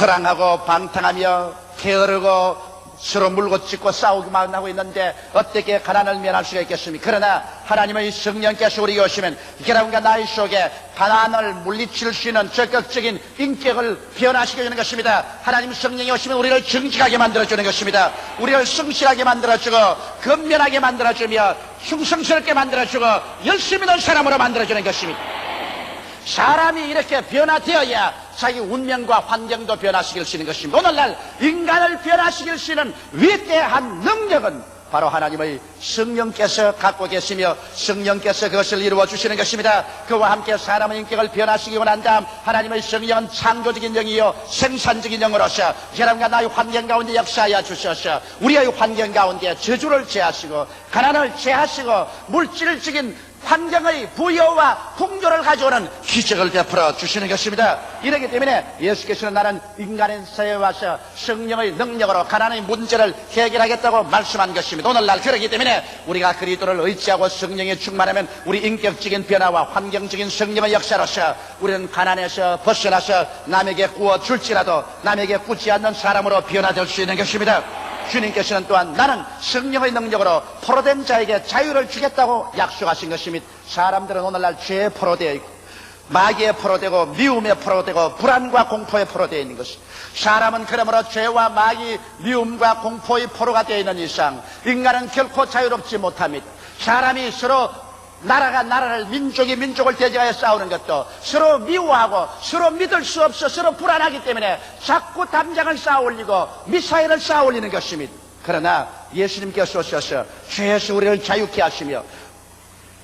허랑하고 방탕하며 게으르고 서로 물고 찢고 싸우기만 하고 있는데 어떻게 가난을 면할 수가 있겠습니까? 그러나 하나님의 성령께서 우리에게 오시면 여러분과 나의 속에 가난을 물리칠 수 있는 적극적인 인격을 변화시켜주는 것입니다. 하나님 성령이 오시면 우리를 정직하게 만들어주는 것입니다. 우리를 성실하게 만들어주고 건면하게 만들어주며 충성스럽게 만들어주고 열심히 있는 사람으로 만들어주는 것입니다. 사람이 이렇게 변화되어야 자기 운명과 환경도 변화시킬 수 있는 것입니다. 오늘날 인간을 변화시킬 수 있는 위대한 능력은 바로 하나님의 성령께서 갖고 계시며 성령께서 그것을 이루어 주시는 것입니다. 그와 함께 사람의 인격을 변화시키고 난 다음 하나님의 성령은 창조적인 영이요 생산적인 영으로서 여러분과 나의 환경 가운데 역사하여 주셔서 우리의 환경 가운데 저주를 제하시고 가난을 제하시고 물질적인 환경의 부여와 풍조를 가져오는 기적을 베풀어 주시는 것입니다. 이렇기 때문에 예수께서는 나는 인간의 세에 와서 성령의 능력으로 가난의 문제를 해결하겠다고 말씀한 것입니다. 오늘날 그렇기 때문에 우리가 그리스도를 의지하고 성령에 충만하면 우리 인격적인 변화와 환경적인 성령의 역사로서 우리는 가난에서 벗어나서 남에게 구워줄지라도 남에게 꾸지 않는 사람으로 변화될 수 있는 것입니다. 주님께서는 또한 나는 성령의 능력으로 포로된 자에게 자유를 주겠다고 약속하신 것입니다. 사람들은 오늘날 죄에 포로되어 있고 마귀에 포로되고 미움에 포로되고 불안과 공포에 포로되어 있는 것입니다. 사람은 그러므로 죄와 마귀, 미움과 공포의 포로가 되어 있는 이상 인간은 결코 자유롭지 못합니다. 사람이 서로 나라가 나라를, 민족이 민족을 대적하여 싸우는 것도 서로 미워하고 서로 믿을 수 없어 서로 불안하기 때문에 자꾸 담장을 쌓아 올리고 미사일을 쌓아 올리는 것입니다. 그러나 예수님께서 오셔서 죄에서 우리를 자유케 하시며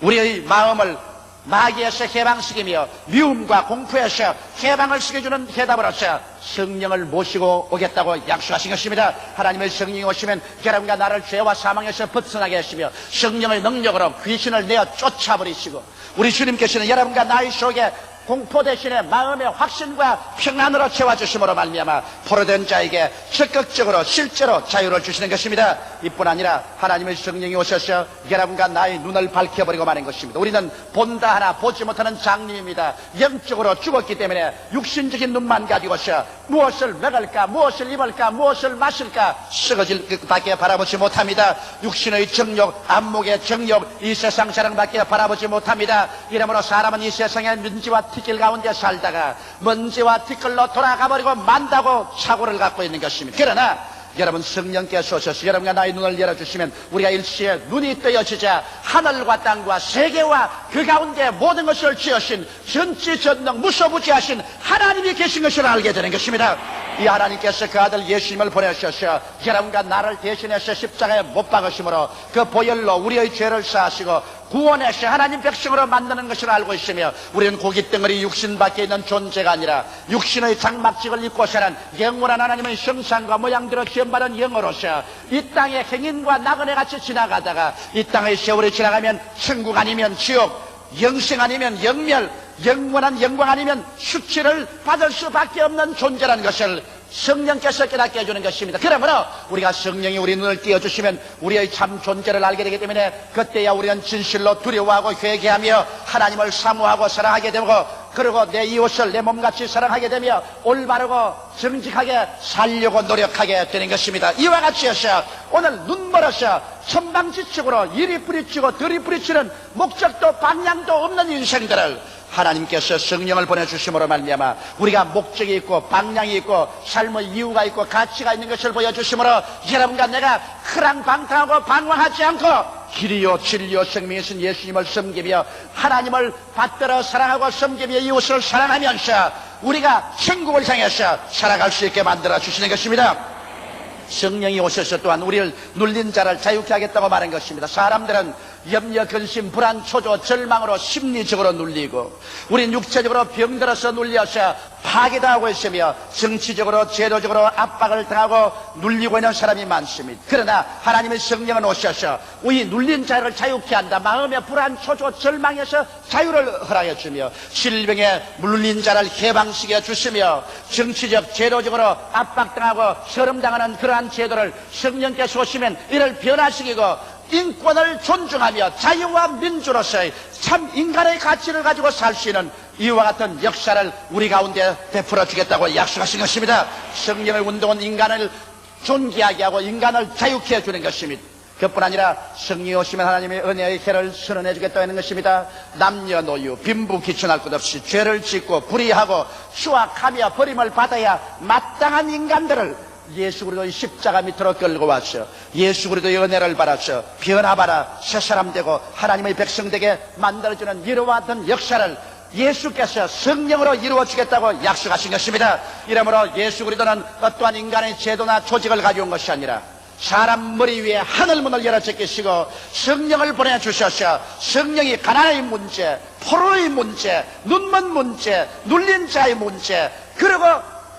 우리의 마음을 마귀에서 해방시키며 미움과 공포에서 해방을 시켜주는 해답으로서 성령을 모시고 오겠다고 약속하신 것입니다. 하나님의 성령이 오시면 여러분과 나를 죄와 사망에서 벗어나게 하시며 성령의 능력으로 귀신을 내어 쫓아버리시고 우리 주님께서는 여러분과 나의 속에 공포 대신에 마음의 확신과 평안으로 채워주심으로 말미암아 포로된 자에게 적극적으로 실제로 자유를 주시는 것입니다. 이뿐 아니라 하나님의 성령이 오셔서 여러분과 나의 눈을 밝혀버리고 마는 것입니다. 우리는 본다 하나 보지 못하는 장님입니다. 영적으로 죽었기 때문에 육신적인 눈만 가지고서 무엇을 먹을까, 무엇을 입을까, 무엇을 마실까 썩어질 밖에 바라보지 못합니다. 육신의 정욕, 안목의 정욕, 이 세상 사랑밖에 바라보지 못합니다. 이러므로 사람은 이 세상의 먼지와 티끌 가운데 살다가 먼지와 티끌로 돌아가버리고 만다고 착오를 갖고 있는 것입니다. 그러나 여러분 성령께서 오셔서 여러분과 나의 눈을 열어주시면 우리가 일시에 눈이 뜨여지자 하늘과 땅과 세계와 그 가운데 모든 것을 지으신 전지전능 무소부지하신 하나님이 계신 것을 알게 되는 것입니다. 이 하나님께서 그 아들 예수님을 보내셔서 여러분과 나를 대신해서 십자가에 못 박으심으로 그 보혈로 우리의 죄를 사하시고 구원해서 하나님 백성으로 만드는 것을 알고 있으며 우리는 고깃덩어리 육신 밖에 있는 존재가 아니라 육신의 장막직을 입고 사는 영원한 하나님의 형상과 모양대로 지음받은 영으로서 이 땅의 행인과 나그네 같이 지나가다가 이 땅의 세월이 지나가면 천국 아니면 지옥, 영생 아니면 영멸, 영원한 영광 아니면 수치를 받을 수밖에 없는 존재라는 것을 성령께서 깨닫게 해주는 것입니다. 그러므로 우리가 성령이 우리 눈을 띄워주시면 우리의 참 존재를 알게 되기 때문에 그때야 우리는 진실로 두려워하고 회개하며 하나님을 사모하고 사랑하게 되고 그리고 내 이웃을 내 몸같이 사랑하게 되며 올바르고 정직하게 살려고 노력하게 되는 것입니다. 이와 같이 해서 오늘 눈멀어서 천방지축으로 이리 뿌리치고 들이 뿌리치는 목적도 방향도 없는 인생들을 하나님께서 성령을 보내주심으로 말미암아 우리가 목적이 있고 방향이 있고 삶의 이유가 있고 가치가 있는 것을 보여주심으로 여러분과 내가 크랑방탕하고 방황하지 않고 길이요 진리요 생명이신 예수님을 섬기며 하나님을 받들어 사랑하고 섬기며 이웃을 사랑하면서 우리가 천국을 향해서 살아갈 수 있게 만들어 주시는 것입니다. 성령이 오셔서 또한 우리를 눌린 자를 자유케 하겠다고 말한 것입니다. 사람들은 염려, 근심, 불안, 초조, 절망으로 심리적으로 눌리고 우린 육체적으로 병들어서 눌려서 파괴당하고 있으며 정치적으로 제도적으로 압박을 당하고 눌리고 있는 사람이 많습니다. 그러나 하나님의 성령은 오셔서 우리 눌린 자를 자유케 한다. 마음의 불안, 초조, 절망에서 자유를 허락해 주며 질병에 눌린 자를 해방시켜 주시며 정치적, 제도적으로 압박당하고 서름당하는 그러한 제도를 성령께서 오시면 이를 변화시키고 인권을 존중하며 자유와 민주로서의 참 인간의 가치를 가지고 살 수 있는 이와 같은 역사를 우리 가운데 베풀어 주겠다고 약속하신 것입니다. 성령의 운동은 인간을 존귀하게 하고 인간을 자유케 해주는 것입니다. 그뿐 아니라 성령이 오시면 하나님의 은혜의 해를 선언해 주겠다는 것입니다. 남녀노유 빈부귀천할 것 없이 죄를 짓고 불의하고 추악하며 버림을 받아야 마땅한 인간들을 예수 그리스도의 십자가 밑으로 끌고 와서 예수 그리스도의 은혜를 받아서 변화받아 새사람 되고 하나님의 백성 되게 만들어주는 이와 같은 역사를 예수께서 성령으로 이루어 주겠다고 약속하신 것입니다. 이러므로 예수 그리스도는 어떠한 인간의 제도나 조직을 가져온 것이 아니라 사람 머리 위에 하늘문을 열어 제끼시고 성령을 보내주셔서 성령이 가난의 문제, 포로의 문제, 눈먼 문제, 눌린 자의 문제, 그리고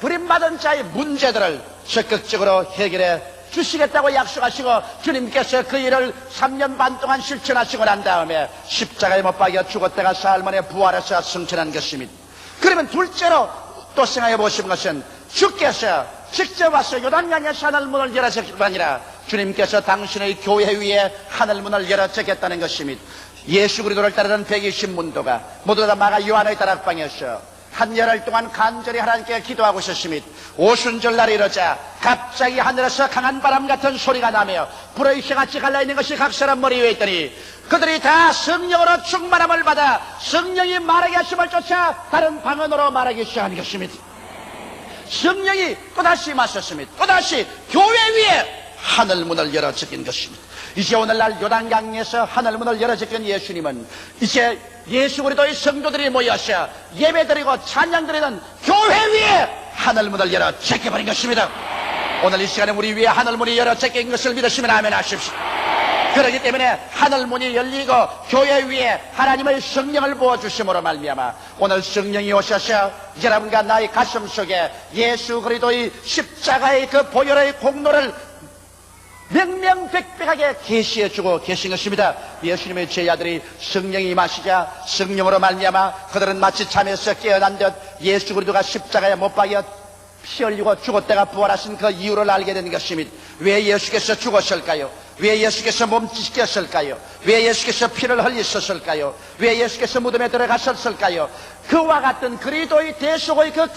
버림받은 자의 문제들을 적극적으로 해결해 주시겠다고 약속하시고 주님께서 그 일을 3년 반 동안 실천하시고 난 다음에 십자가에 못 박여 죽었다가 사흘 만에 부활해서 승천한 것입니다. 그러면 둘째로 또 생각해 보신 것은 주께서 직접 와서 요단강에서 하늘문을 열어주실 뿐 아니라 주님께서 당신의 교회 위에 하늘문을 열어주겠다는 것입니다. 예수 그리스도를 따르는 120문도가 모두 다 마가 요한의 다락방에서 한 열흘 동안 간절히 하나님께 기도하고 있었습니다. 오순절날이 이르자 갑자기 하늘에서 강한 바람 같은 소리가 나며 불의 쇠같이 갈라있는 것이 각 사람 머리 위에 있더니 그들이 다 성령으로 충만함을 받아 성령이 말하게 하심을 쫓아 다른 방언으로 말하기 시작한 것입니다. 성령이 또다시 임하셨습니다. 또다시 교회 위에 하늘문을 열어 제낀 것입니다. 이제 오늘날 요단강에서 하늘문을 열어 제낀 예수님은 이제 예수 그리스도의 성도들이 모여서 예배드리고 찬양드리는 교회 위에 하늘문을 열어 제껴버린 것입니다. 오늘 이 시간에 우리 위에 하늘문이 열어 제낀 것을 믿으시면 아멘 하십시오. 그렇기 때문에 하늘문이 열리고 교회 위에 하나님의 성령을 부어주심으로 말미암아 오늘 성령이 오셔서 여러분과 나의 가슴 속에 예수 그리스도의 십자가의 그 보혈의 공로를 명명백백하게 계시해주고 계신 것입니다. 예수님의 제자들이 성령이 임하시자 성령으로 말미암아 그들은 마치 잠에서 깨어난 듯 예수 그리스도가 십자가에 못 박여 피 흘리고 죽었다가 부활하신 그 이유를 알게 된 것입니다. 왜 예수께서 죽었을까요? 왜 예수께서 몸짓겼을까요? 왜 예수께서 피를 흘리셨을까요? 왜 예수께서 무덤에 들어가셨을까요? 그와 같은 그리스도의 대속의 그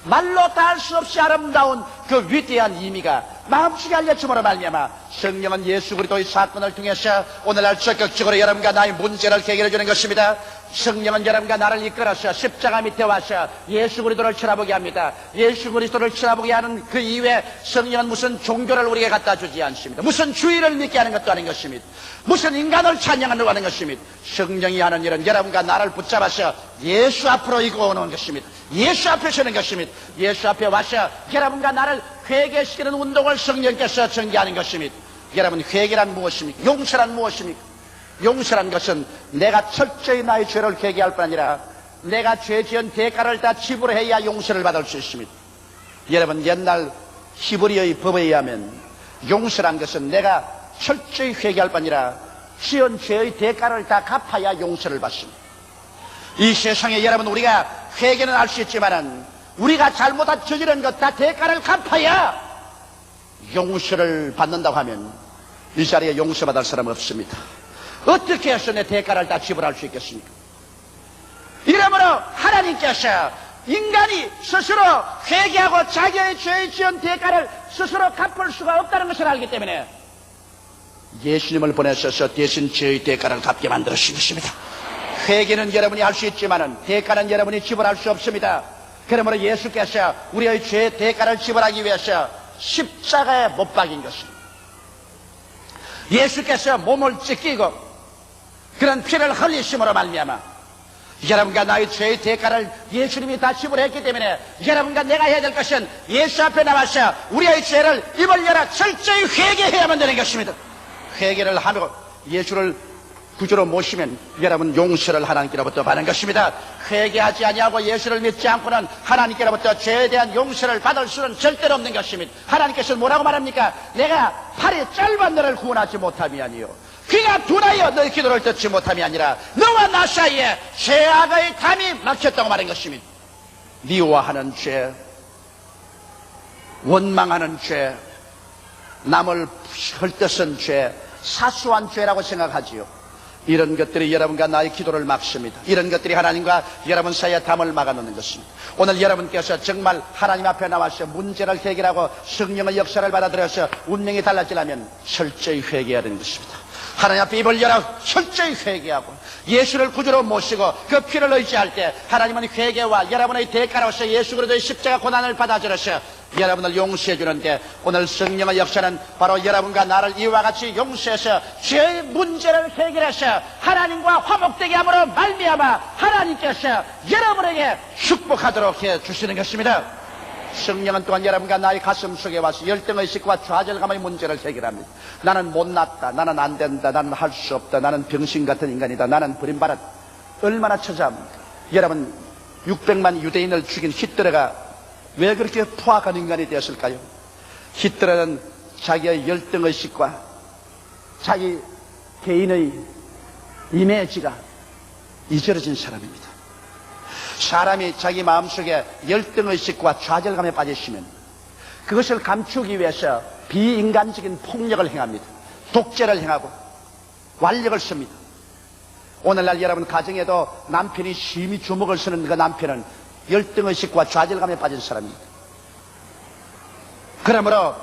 말로 다 할 수 없이 아름다운 그 위대한 의미가 마음속에 알려줌으로 말미암아 성령은 예수 그리스도의 사건을 통해서 오늘날 적극적으로 여러분과 나의 문제를 해결해 주는 것입니다. 성령은 여러분과 나를 이끌어서 십자가 밑에 와서 예수 그리스도를 쳐다보게 합니다. 예수 그리스도를 쳐다보게 하는 그 이후에 성령은 무슨 종교를 우리에게 갖다 주지 않습니다. 무슨 주의를 믿게 하는 것도 아닌 것입니다. 무슨 인간을 찬양하려고 하는 것입니다. 성령이 하는 일은 여러분과 나를 붙잡아서 예수 앞으로 이끌어 오는 것입니다. 예수 앞에 서는 것입니다. 예수 앞에 와서 여러분과 나를 회개시키는 운동을 성령께서 전개하는 것입니다. 여러분, 회개란 무엇입니까? 용서란 무엇입니까? 용서란 것은 내가 철저히 나의 죄를 회개할 뿐 아니라 내가 죄 지은 대가를 다 지불해야 용서를 받을 수 있습니다. 여러분, 옛날 히브리의 법에 의하면 용서란 것은 내가 철저히 회개할 뿐 아니라 지은 죄의 대가를 다 갚아야 용서를 받습니다. 이 세상에 여러분, 우리가 회개는 할 수 있지만은 우리가 잘못한 저지른 것 다 대가를 갚아야 용서를 받는다고 하면 이 자리에 용서받을 사람 없습니다. 어떻게 해서 내 대가를 다 지불할 수 있겠습니까? 이러므로 하나님께서 인간이 스스로 회개하고 자기의 죄의 지은 대가를 스스로 갚을 수가 없다는 것을 알기 때문에 예수님을 보내셔서 대신 죄의 대가를 갚게 만들으신 것입니다. 회개는 여러분이 할 수 있지만은 대가는 여러분이 지불할 수 없습니다. 그러므로 예수께서 우리의 죄의 대가를 지불하기 위해서 십자가에 못 박인 것입니다. 예수께서 몸을 찢기고 그런 피를 흘리심으로 말미암아 여러분과 나의 죄의 대가를 예수님이 다 지불했기 때문에 여러분과 내가 해야 될 것은 예수 앞에 나와서 우리의 죄를 입을 열어 철저히 회개해야만 되는 것입니다. 회개를 하며 예수를 구주로 모시면 여러분 용서를 하나님께로부터 받는 것입니다. 회개하지 아니하고 예수를 믿지 않고는 하나님께로부터 죄에 대한 용서를 받을 수는 절대로 없는 것입니다. 하나님께서는 뭐라고 말합니까? 내가 팔이 짧은 너를 구원하지 못함이 귀가 둔하여 너의 기도를 듣지 못함이 아니라 너와 나 사이에 죄악의 담이 막혔다고 말한 것입니다. 미워하는 죄, 원망하는 죄, 남을 헐뜯은 죄, 사소한 죄라고 생각하지요. 이런 것들이 여러분과 나의 기도를 막습니다. 이런 것들이 하나님과 여러분 사이에 담을 막아놓는 것입니다. 오늘 여러분께서 정말 하나님 앞에 나와서 문제를 해결하고 성령의 역사를 받아들여서 운명이 달라지려면 철저히 회개해야 되는 것입니다. 하나님 앞에 입을 열어 철저히 회개하고 예수를 구주로 모시고 그 피를 의지할 때 하나님은 회개와 여러분의 대가로서 예수 그리스도의 십자가 고난을 받아들여서 여러분을 용서해 주는데 오늘 성령의 역사는 바로 여러분과 나를 이와 같이 용서해서 죄의 문제를 해결해서 하나님과 화목되게 함으로 말미암아 하나님께서 여러분에게 축복하도록 해 주시는 것입니다. 성령은 또한 여러분과 나의 가슴 속에 와서 열등의식과 좌절감의 문제를 해결합니다. 나는 못났다, 나는 안 된다, 나는 할 수 없다, 나는 병신 같은 인간이다, 나는 버림받았다. 얼마나 처자합니까? 여러분 600만 유대인을 죽인 히틀러가 왜 그렇게 포악한 인간이 되었을까요? 히틀러는 자기의 열등의식과 자기 개인의 이미지가 이저러진 사람입니다. 사람이 자기 마음속에 열등의식과 좌절감에 빠지시면 그것을 감추기 위해서 비인간적인 폭력을 행합니다. 독재를 행하고 완력을 씁니다. 오늘날 여러분 가정에도 남편이 심히 주먹을 쓰는 그 남편은 열등의식과 좌절감에 빠진 사람입니다. 그러므로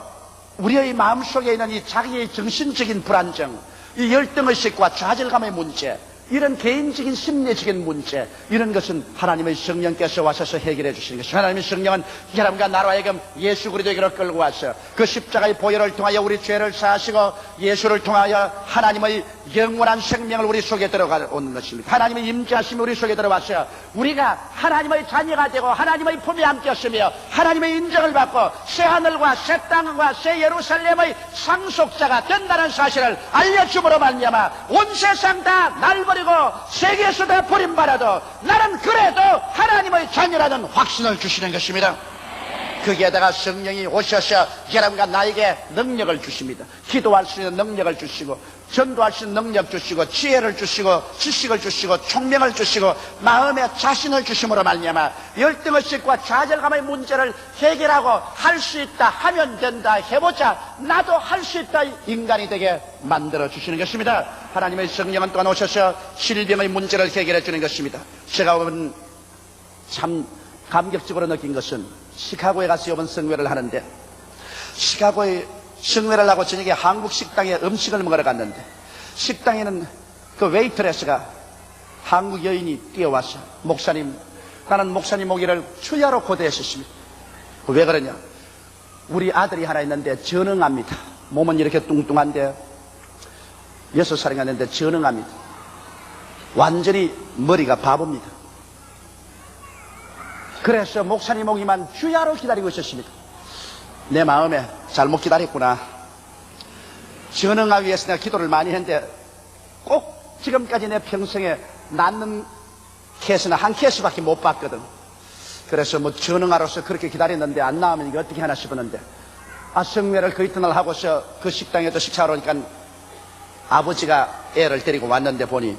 우리의 마음속에 있는 이 자기의 정신적인 불안정, 이 열등의식과 좌절감의 문제, 이런 개인적인 심리적인 문제, 이런 것은 하나님의 성령께서 와셔서 해결해 주시는 것입니다. 하나님의 성령은 여러분과 나로 하여금 예수 그리스도에게로 끌고 와서 그 십자가의 보혈을 통하여 우리 죄를 사하시고 예수를 통하여 하나님의 영원한 생명을 우리 속에 들어가오는 것입니다. 하나님의 임재하심이 우리 속에 들어와서 우리가 하나님의 자녀가 되고 하나님의 품에 함께했으며 하나님의 인정을 받고 새 하늘과 새 땅과 새 예루살렘의 상속자가 된다는 사실을 알려줌으로 말미암아 온 세상 다 날 버리고 세계에서 다 버림받아도 나는 그래도 하나님의 자녀라는 확신을 주시는 것입니다. 거기에다가 성령이 오셔서 여러분과 나에게 능력을 주십니다. 기도할 수 있는 능력을 주시고 전도할 수 있는 능력 주시고 지혜를 주시고 지식을 주시고 총명을 주시고 마음의 자신을 주심으로 말미암아 열등의식과 좌절감의 문제를 해결하고 할 수 있다, 하면 된다, 해보자, 나도 할 수 있다 인간이 되게 만들어 주시는 것입니다. 하나님의 성령은 또한 오셔서 질병의 문제를 해결해 주는 것입니다. 제가 보면 참 감격적으로 느낀 것은 시카고에 가서 이번 성회를 하는데 시카고에 성회를 하고 저녁에 한국 식당에 음식을 먹으러 갔는데 식당에는 그 웨이트레스가 한국 여인이 뛰어와서 목사님, 나는 목사님 오기를 주야로 고대했었습니다. 왜 그러냐? 우리 아들이 하나 있는데 전응합니다. 몸은 이렇게 뚱뚱한데 6살이 갔는데 전응합니다. 완전히 머리가 바보입니다. 그래서 목사님 오기만 주야로 기다리고 있었습니다. 내 마음에 잘못 기다렸구나. 전응하기 위해서 내가 기도를 많이 했는데 꼭 지금까지 내 평생에 낳는 케이스는 한 케이스밖에 못 봤거든. 그래서 뭐 전응하로서 그렇게 기다렸는데 안 나오면 이게 어떻게 하나 싶었는데 성회를 그 이튿날 하고서 그 식당에도 식사하러 오니까 아버지가 애를 데리고 왔는데 보니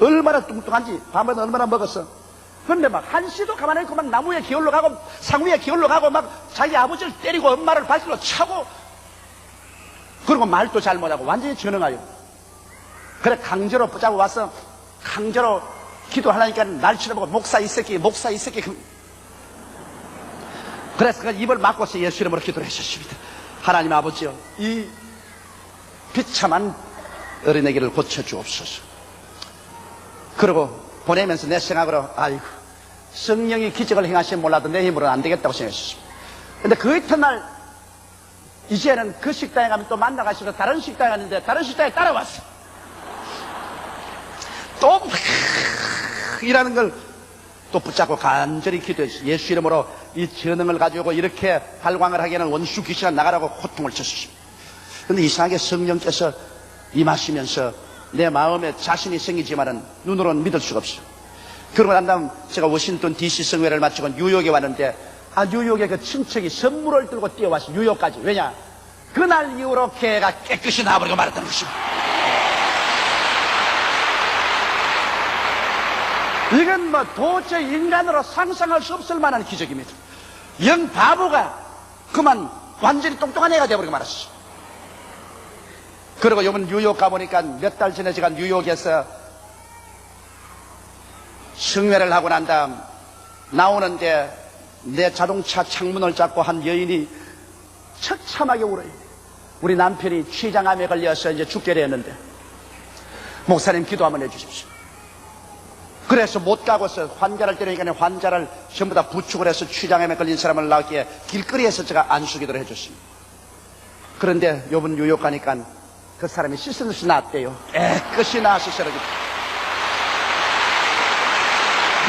얼마나 뚱뚱한지 밤에 얼마나 먹었어. 근데 막 한시도 가만히 있고 막 나무에 기울러 가고 상위에 기울러 가고 막 자기 아버지를 때리고 엄마를 발길로 차고 그리고 말도 잘 못하고 완전히 전응하여. 그래 강제로 붙잡고 와서 강제로 기도하려니까 날 쳐다보고 목사 이 새끼 그래서 그 입을 막고서 예수 이름으로 기도를 하셨습니다. 하나님 아버지여, 이 비참한 어린애기를 고쳐주옵소서. 그러고 보내면서 내 생각으로 아이고 성령이 기적을 행하시면 몰라도 내 힘으로는 안 되겠다고 생각했습니다. 근데 그 이튿날 이제는 그 식당에 가면 또 만나가시고 다른 식당에 갔는데 다른 식당에 따라왔어. 또 이라는 걸 또 붙잡고 간절히 기도했어요. 예수 이름으로 이 전능을 가지고 이렇게 발광을 하기에는 원수 귀신아 나가라고 호통을 쳤습니다. 근데 이상하게 성령께서 임하시면서 내 마음에 자신이 생기지만은 눈으로는 믿을 수가 없어요. 그러고 난 다음 제가 워싱턴 DC 성회를 마치고 뉴욕에 왔는데 뉴욕에 그 친척이 선물을 들고 뛰어왔어요. 뉴욕까지. 왜냐? 그날 이후로 교회가 깨끗이 나와버리고 말았다는 것입니다. 이건 뭐 도저히 인간으로 상상할 수 없을 만한 기적입니다. 영 바보가 그만 완전히 똑똑한 애가 되어버리고 말았어. 그리고 요번 뉴욕 가보니까 몇 달 전에 제가 뉴욕에서 성회를 하고 난 다음 나오는데 내 자동차 창문을 잡고 한 여인이 처참하게 울어요. 우리 남편이 췌장암에 걸려서 이제 죽게 되었는데 목사님 기도 한번 해주십시오. 그래서 못 가고서 환자를 때리니까 환자를 전부 다 부축을 해서 췌장암에 걸린 사람을 낳기에 길거리에서 제가 안수기도를 해줬습니다. 그런데 요번 뉴욕 가니까 그 사람이 씻은 듯이 나왔대요. 깨끗이 나와서 쓰러졌다.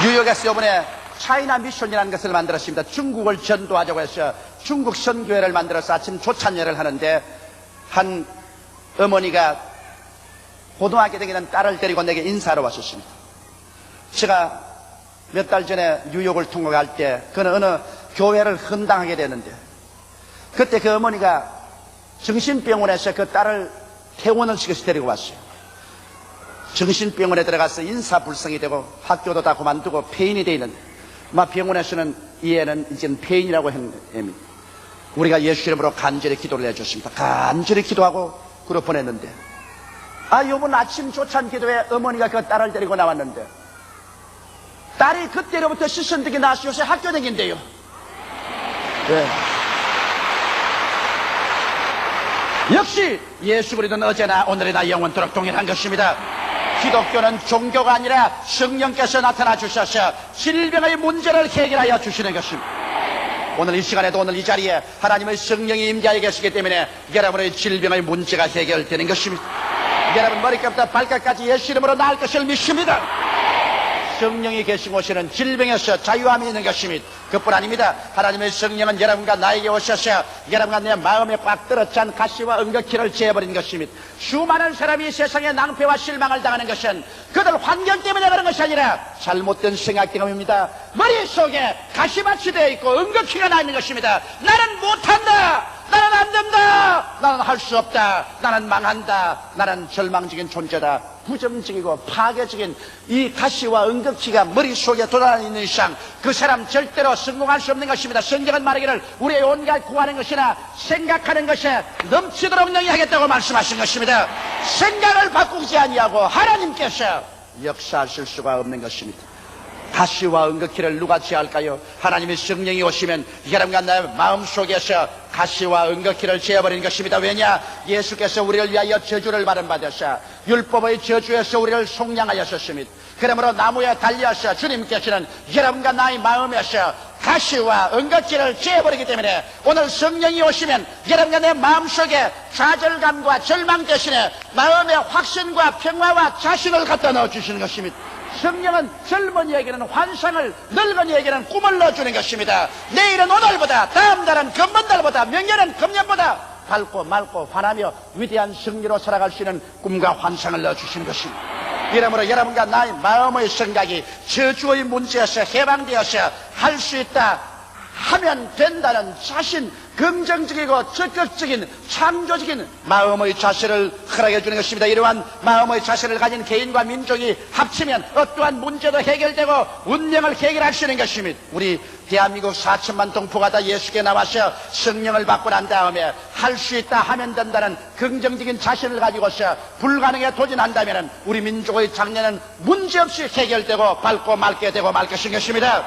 뉴욕에서 요번에 차이나 미션이라는 것을 만들었습니다. 중국을 전도하자고 해서 중국 선교회를 만들어서 아침 조찬회를 하는데 한 어머니가 고등학교 다니는 딸을 데리고 내게 인사하러 왔었습니다. 제가 몇 달 전에 뉴욕을 통과할 때 그는 어느 교회를 헌당하게 되는데 그때 그 어머니가 정신병원에서 그 딸을 퇴원을 시켜서 데리고 왔어요. 정신병원에 들어가서 인사불성이 되고 학교도 다 그만두고 폐인이 돼 있는데 병원에서는 이 애는 이제 폐인이라고 했습니다. 우리가 예수 이름으로 간절히 기도를 해줬습니다. 간절히 기도하고 그러 보냈는데 요번 아침 조찬 기도에 어머니가 그 딸을 데리고 나왔는데 딸이 그때로부터 시선득이 나서 요새 학교 다닌대요. 네. 역시 예수 그리스도는 어제나 오늘이나 영원토록 동일한 것입니다. 기독교는 종교가 아니라 성령께서 나타나 주셔서 질병의 문제를 해결하여 주시는 것입니다. 오늘 이 시간에도 오늘 이 자리에 하나님의 성령이 임재하여 계시기 때문에 여러분의 질병의 문제가 해결되는 것입니다. 여러분 머리끝부터 발끝까지 예수 이름으로 나을 것을 믿습니다. 성령이 계신 곳에는 질병에서 자유함이 있는 것입니다. 그뿐 아닙니다. 하나님의 성령은 여러분과 나에게 오셔서 여러분과 내 마음에 꽉 들어찬 가시와 은거키를 제어버린 것입니다. 수많은 사람이 세상에 낭패와 실망을 당하는 것은 그들 환경 때문에 그런 것이 아니라 잘못된 생각 때문입니다. 머릿속에 가시밭이 되어 있고 은거키가 나 있는 것입니다. 나는 못한다, 나는 안 된다, 나는 할 수 없다, 나는 망한다, 나는 절망적인 존재다, 부정적이고 파괴적인 이 가시와 은극지가 머릿속에 돌아다니는 이상 그 사람 절대로 성공할 수 없는 것입니다. 성경은 말하기를 우리의 온갖 구하는 것이나 생각하는 것에 넘치도록 능히하겠다고 말씀하신 것입니다. 생각을 바꾸지 아니하고 하나님께서 역사하실 수가 없는 것입니다. 가시와 은극기를 누가 제할까요? 하나님의 성령이 오시면 여러분과 나의 마음속에서 가시와 은극기를 제어버리는 것입니다. 왜냐? 예수께서 우리를 위하여 저주를 받은 받으사 율법의 저주에서 우리를 속량하였습니다. 그러므로 나무에 달려서 주님께서는 여러분과 나의 마음에서 가시와 은극기를 제어버리기 때문에 오늘 성령이 오시면 여러분과 내 마음속에 좌절감과 절망 대신에 마음의 확신과 평화와 자신을 갖다 넣어주시는 것입니다. 성령은 젊은이에게는 환상을, 늙은이에게는 꿈을 넣어주는 것입니다. 내일은 오늘보다, 다음 달은 금번 달보다, 명년은 금년보다 밝고 맑고 환하며 위대한 승리로 살아갈 수 있는 꿈과 환상을 넣어주시는 것입니다. 이러므로 여러분과 나의 마음의 생각이 저주의 문제에서 해방되어서 할 수 있다 하면 된다는 자신, 긍정적이고 적극적인 창조적인 마음의 자세를 허락해 주는 것입니다. 이러한 마음의 자세를 가진 개인과 민족이 합치면 어떠한 문제도 해결되고 운명을 해결할 수 있는 것입니다. 우리 대한민국 4천만 동포가 다 예수께 나와서 성령을 받고 난 다음에 할 수 있다 하면 된다는 긍정적인 자신을 가지고서 불가능에 도전한다면 우리 민족의 장래는 문제없이 해결되고 밝고 맑게 되고 말 것인 것입니다.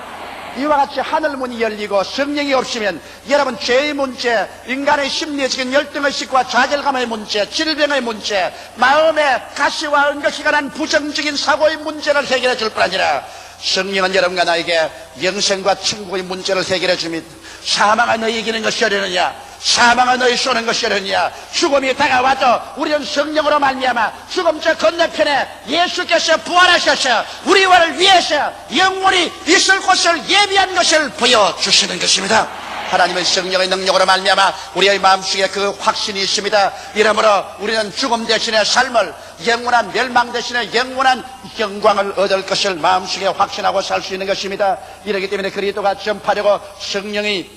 이와 같이 하늘 문이 열리고 성령이 없으면 여러분 죄의 문제, 인간의 심리적인 열등의식과 좌절감의 문제, 질병의 문제, 마음의 가시와 은거시가 난 부정적인 사고의 문제를 해결해 줄 뿐 아니라 성령은 여러분과 나에게 영생과 천국의 문제를 해결해 줍니다. 사망아 너희 이기는 것이 어려느냐, 사망아 너희 쏘는 것이 어려느냐. 죽음이 다가와도 우리는 성령으로 말미암아 죽음 저 건너편에 예수께서 부활하셔서 우리를 위해서 영원히 있을 곳을 예비한 것을 보여주시는 것입니다. 하나님의 성령의 능력으로 말미암아 우리의 마음속에 그 확신이 있습니다. 이러므로 우리는 죽음 대신의 삶을, 영원한 멸망 대신에 영원한 영광을 얻을 것을 마음속에 확신하고 살 수 있는 것입니다. 이렇기 때문에 그리스도가 전파되고 성령이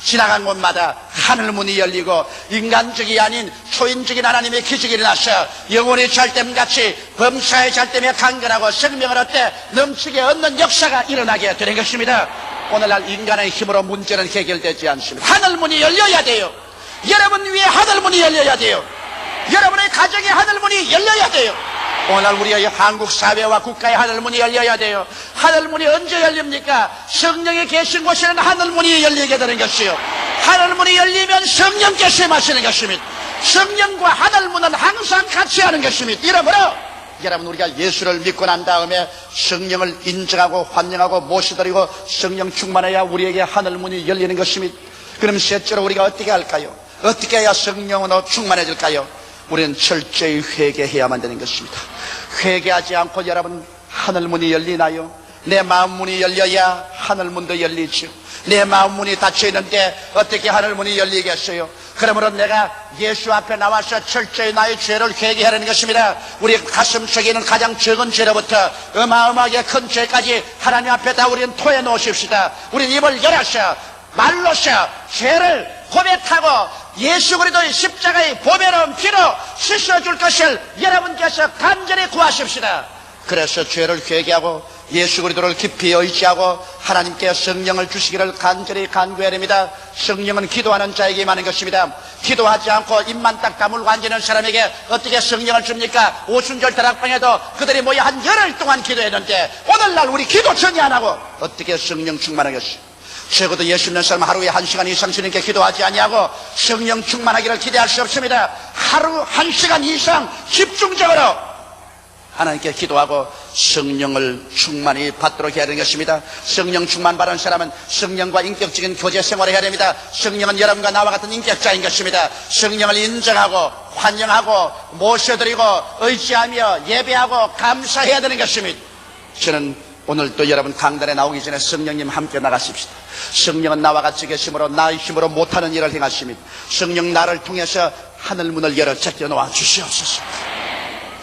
지나간 곳마다 하늘문이 열리고 인간적이 아닌 초인적인 하나님의 기적이 일어나서 영혼이 잘됨같이 범사의 잘됨에 강건하고 생명을 얻되 넘치게 얻는 역사가 일어나게 되는 것입니다. 오늘날 인간의 힘으로 문제는 해결되지 않습니다. 하늘문이 열려야 돼요. 여러분 위에 하늘문이 열려야 돼요. 여러분의 가정의 하늘문이 열려야 돼요. 오늘 우리의 한국 사회와 국가의 하늘문이 열려야 돼요. 하늘문이 언제 열립니까? 성령이 계신 곳에는 하늘문이 열리게 되는 것이요, 하늘문이 열리면 성령께서 임하시는 것입니다. 성령과 하늘문은 항상 같이 하는 것입니다. 이러므로 여러분 우리가 예수를 믿고 난 다음에 성령을 인정하고 환영하고 모시드리고 성령 충만해야 우리에게 하늘문이 열리는 것입니다. 그럼 셋째로 우리가 어떻게 할까요? 어떻게 해야 성령으로 충만해질까요? 우리는 철저히 회개해야만 되는 것입니다. 회개하지 않고 여러분 하늘문이 열리나요? 내 마음문이 열려야 하늘문도 열리죠. 내 마음문이 닫혀있는데 어떻게 하늘문이 열리겠어요? 그러므로 내가 예수 앞에 나와서 철저히 나의 죄를 회개하라는 것입니다. 우리 가슴 속에 있는 가장 적은 죄로부터 어마어마하게 큰 죄까지 하나님 앞에 다 우리는 토해 놓으십시다. 우리는 입을 열어서 말로서 죄를 고백하고 예수 그리스도의 십자가의 보배로운 피로 씻어줄 것을 여러분께서 간절히 구하십시다. 그래서 죄를 회개하고 예수 그리스도를 깊이 의지하고 하나님께 성령을 주시기를 간절히 간구해야 됩니다. 성령은 기도하는 자에게 임하는 것입니다. 기도하지 않고 입만 딱 다물고 앉는 사람에게 어떻게 성령을 줍니까? 오순절 다락방에도 그들이 모여 한 열흘 동안 기도했는데 오늘날 우리 기도 전혀 안 하고 어떻게 성령 충만하겠어요? 적어도 예수 믿는 사람 하루에 1시간 이상 주님께 기도하지 아니하고 성령 충만하기를 기대할 수 없습니다. 하루 1시간 이상 집중적으로 하나님께 기도하고 성령을 충만히 받도록 해야 되는 것입니다. 성령 충만 받은 사람은 성령과 인격적인 교제 생활을 해야 됩니다. 성령은 여러분과 나와 같은 인격자인 것입니다. 성령을 인정하고 환영하고 모셔드리고 의지하며 예배하고 감사해야 되는 것입니다. 저는 오늘 또 여러분 강단에 나오기 전에 성령님 함께 나가십시다. 성령은 나와 같이 계심으로 나의 힘으로 못하는 일을 행하십니다. 성령 나를 통해서 하늘문을 열어 제껴 놓아 주시옵소서.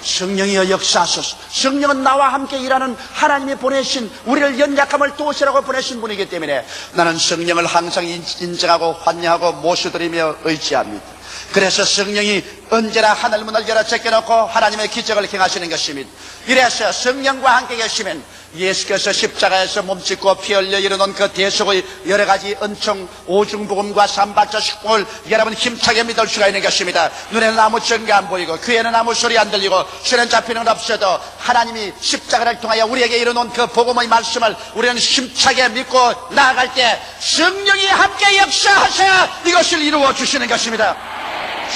성령이여 역사하소서. 성령은 나와 함께 일하는 하나님이 보내신 우리를 연약함을 도우시라고 보내신 분이기 때문에 나는 성령을 항상 인정하고 환영하고 모셔드리며 의지합니다. 그래서 성령이 언제나 하늘문을 열어 제껴놓고 하나님의 기적을 행하시는 것입니다. 이래서 성령과 함께 계시면 예수께서 십자가에서 몸짓고 피 흘려 일어놓은 그 대속의 여러 가지 은총, 오중복음과 삼박자 식품을 여러분 힘차게 믿을 수가 있는 것입니다. 눈에는 아무 증거 안 보이고 귀에는 아무 소리 안 들리고 손에 잡히는 건 없어도 하나님이 십자가를 통하여 우리에게 일어놓은 그 복음의 말씀을 우리는 힘차게 믿고 나아갈 때 성령이 함께 역사하셔야 이것을 이루어 주시는 것입니다.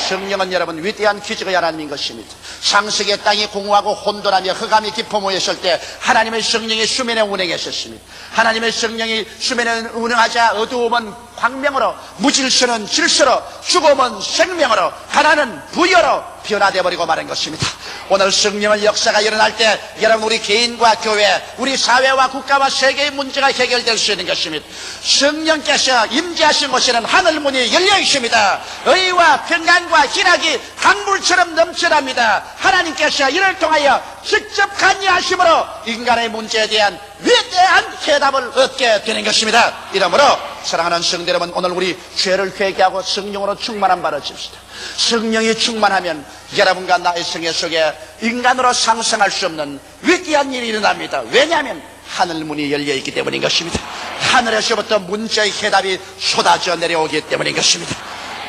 성령은 여러분 위대한 기적의 하나님인 것입니다. 창세기의 땅이 공허하고 혼돈하며 흑암이 깊어 모였을 때 하나님의 성령이 수면에 운행하셨습니다. 하나님의 성령이 수면에 운행하자 어두움은 광명으로, 무질서는 질서로, 죽음은 생명으로, 가난은 부여로 변화되어 버리고 마는 것입니다. 오늘 성령의 역사가 일어날 때 여러분 우리 개인과 교회, 우리 사회와 국가와 세계의 문제가 해결될 수 있는 것입니다. 성령께서 임재하신 곳에는 하늘문이 열려 있습니다. 의와 평강과 희락이 강물처럼 넘쳐납니다. 하나님께서 이를 통하여 직접 관여하심으로 인간의 문제에 대한 위대한 해답을 얻게 되는 것입니다. 이러므로 사랑하는 성도 여러분, 오늘 우리 죄를 회개하고 성령으로 충만함 받으십시다. 성령이 충만하면 여러분과 나의 생애 속에 인간으로 상상할 수 없는 위대한 일이 일어납니다. 왜냐하면 하늘문이 열려있기 때문인 것입니다. 하늘에서부터 문제의 해답이 쏟아져 내려오기 때문인 것입니다.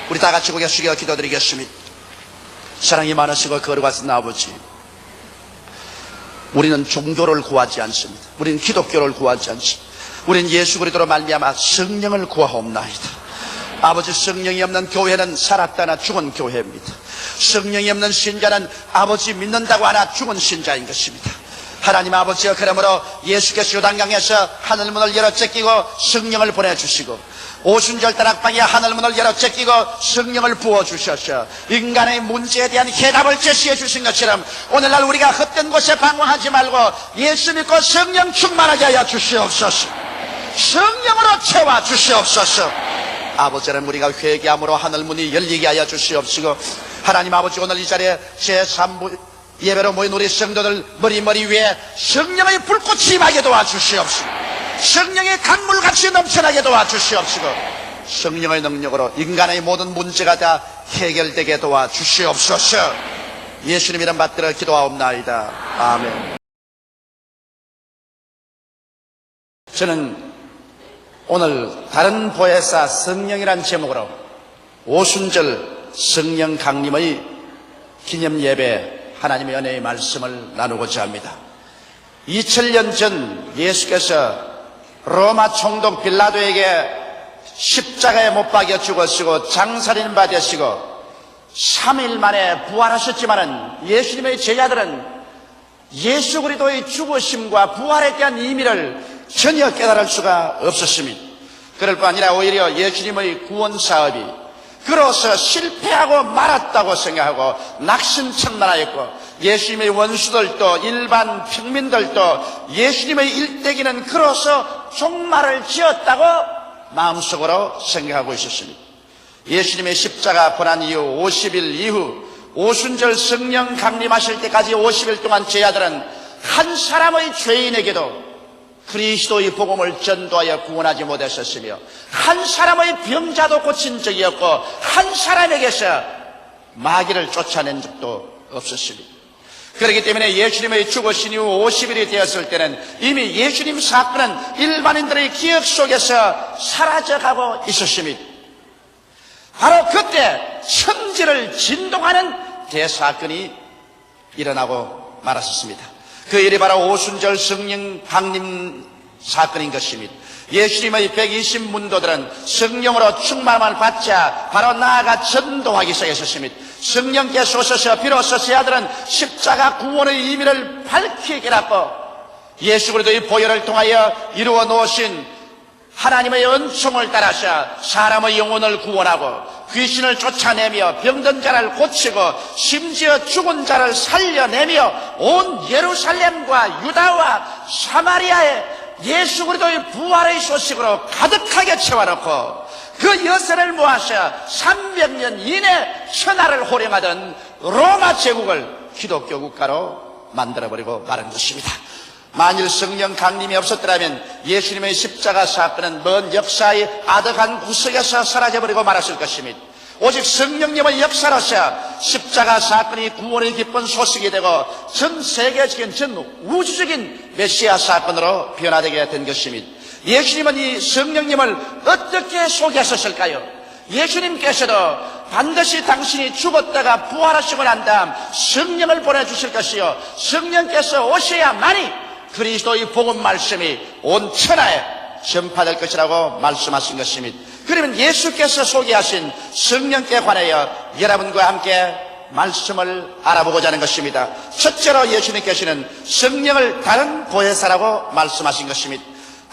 우리 다 같이 고개 숙여 기도드리겠습니다. 사랑이 많으시고 거룩하신 아버지, 우리는 종교를 구하지 않습니다. 우리는 기독교를 구하지 않습니다. 우린 예수 그리스도로 말미암아 성령을 구하옵나이다. 아버지, 성령이 없는 교회는 살았다나 죽은 교회입니다. 성령이 없는 신자는 아버지 믿는다고 하나 죽은 신자인 것입니다. 하나님 아버지여, 그러므로 예수께서 요단강에서 하늘문을 열어 제끼고 성령을 보내주시고 오순절 다락방에 하늘문을 열어 제끼고 성령을 부어주셔서 인간의 문제에 대한 해답을 제시해 주신 것처럼 오늘날 우리가 헛된 곳에 방황하지 말고 예수 믿고 성령 충만하게 하여 주시옵소서. 성령으로 채워 주시옵소서. 아버지는 우리가 회개함으로 하늘문이 열리게 하여 주시옵시고, 하나님 아버지, 오늘 이 자리에 제3부 예배로 모인 우리 성도들 머리 위에 성령의 불꽃이 임하게 도와주시옵시고, 성령의 강물같이 넘쳐나게 도와주시옵시고, 성령의 능력으로 인간의 모든 문제가 다 해결되게 도와주시옵소서. 예수님 이름 받들어 기도하옵나이다. 아멘. 저는 오늘 다른 보혜사 성령이란 제목으로 오순절 성령 강림의 기념 예배 하나님의 은혜의 말씀을 나누고자 합니다. 2000년 전 예수께서 로마 총독 빌라도에게 십자가에 못 박여 죽으시고 장살인바 되시고 3일 만에 부활하셨지만은 예수님의 제자들은 예수 그리스도의 죽으심과 부활에 대한 의미를 전혀 깨달을 수가 없었습니다. 그럴 뿐 아니라 오히려 예수님의 구원 사업이 그로서 실패하고 말았다고 생각하고 낙심천만하였고, 예수님의 원수들도 일반 평민들도 예수님의 일대기는 그로서 종말을 지었다고 마음속으로 생각하고 있었습니다. 예수님의 십자가 고난 이후 50일 이후 오순절 성령 강림하실 때까지 50일 동안 제자들은 한 사람의 죄인에게도 그리스도의 복음을 전도하여 구원하지 못했었으며, 한 사람의 병자도 고친 적이 없고 한 사람에게서 마귀를 쫓아낸 적도 없었습니다. 그렇기 때문에 예수님의 죽으신 이후 50일이 되었을 때는 이미 예수님 사건은 일반인들의 기억 속에서 사라져가고 있었습니다. 바로 그때 천지를 진동하는 대사건이 일어나고 말았었습니다. 그 일이 바로 오순절 성령 강림 사건인 것입니다. 예수님의 120문도들은 성령으로 충만함을 받자 바로 나아가 전도하기 시작했습니다. 성령께서 오셔서 비로소 제자들은 십자가 구원의 의미를 밝히 깨닫고 예수 그리스도의 보혈을 통하여 이루어 놓으신 하나님의 은총을 따라서 사람의 영혼을 구원하고 귀신을 쫓아내며 병든 자를 고치고 심지어 죽은 자를 살려내며 온 예루살렘과 유다와 사마리아에 예수 그리스도의 부활의 소식으로 가득하게 채워놓고 그 여세를 모아서 300년 이내 천하를 호령하던 로마 제국을 기독교 국가로 만들어버리고 말은 것입니다. 만일 성령 강림이 없었더라면 예수님의 십자가 사건은 먼 역사의 아득한 구석에서 사라져버리고 말았을 것입니다. 오직 성령님의 역사로서 십자가 사건이 구원의 기쁜 소식이 되고 전 세계적인 전 우주적인 메시아 사건으로 변화되게 된 것입니다. 예수님은 이 성령님을 어떻게 소개하셨을까요? 예수님께서도 반드시 당신이 죽었다가 부활하시고 난 다음 성령을 보내주실 것이요 성령께서 오셔야만이 그리스도의 복음 말씀이 온 천하에 전파될 것이라고 말씀하신 것입니다. 그러면 예수께서 소개하신 성령께 관하여 여러분과 함께 말씀을 알아보고자 하는 것입니다. 첫째로 예수님께서는 성령을 다른 보혜사라고 말씀하신 것입니다.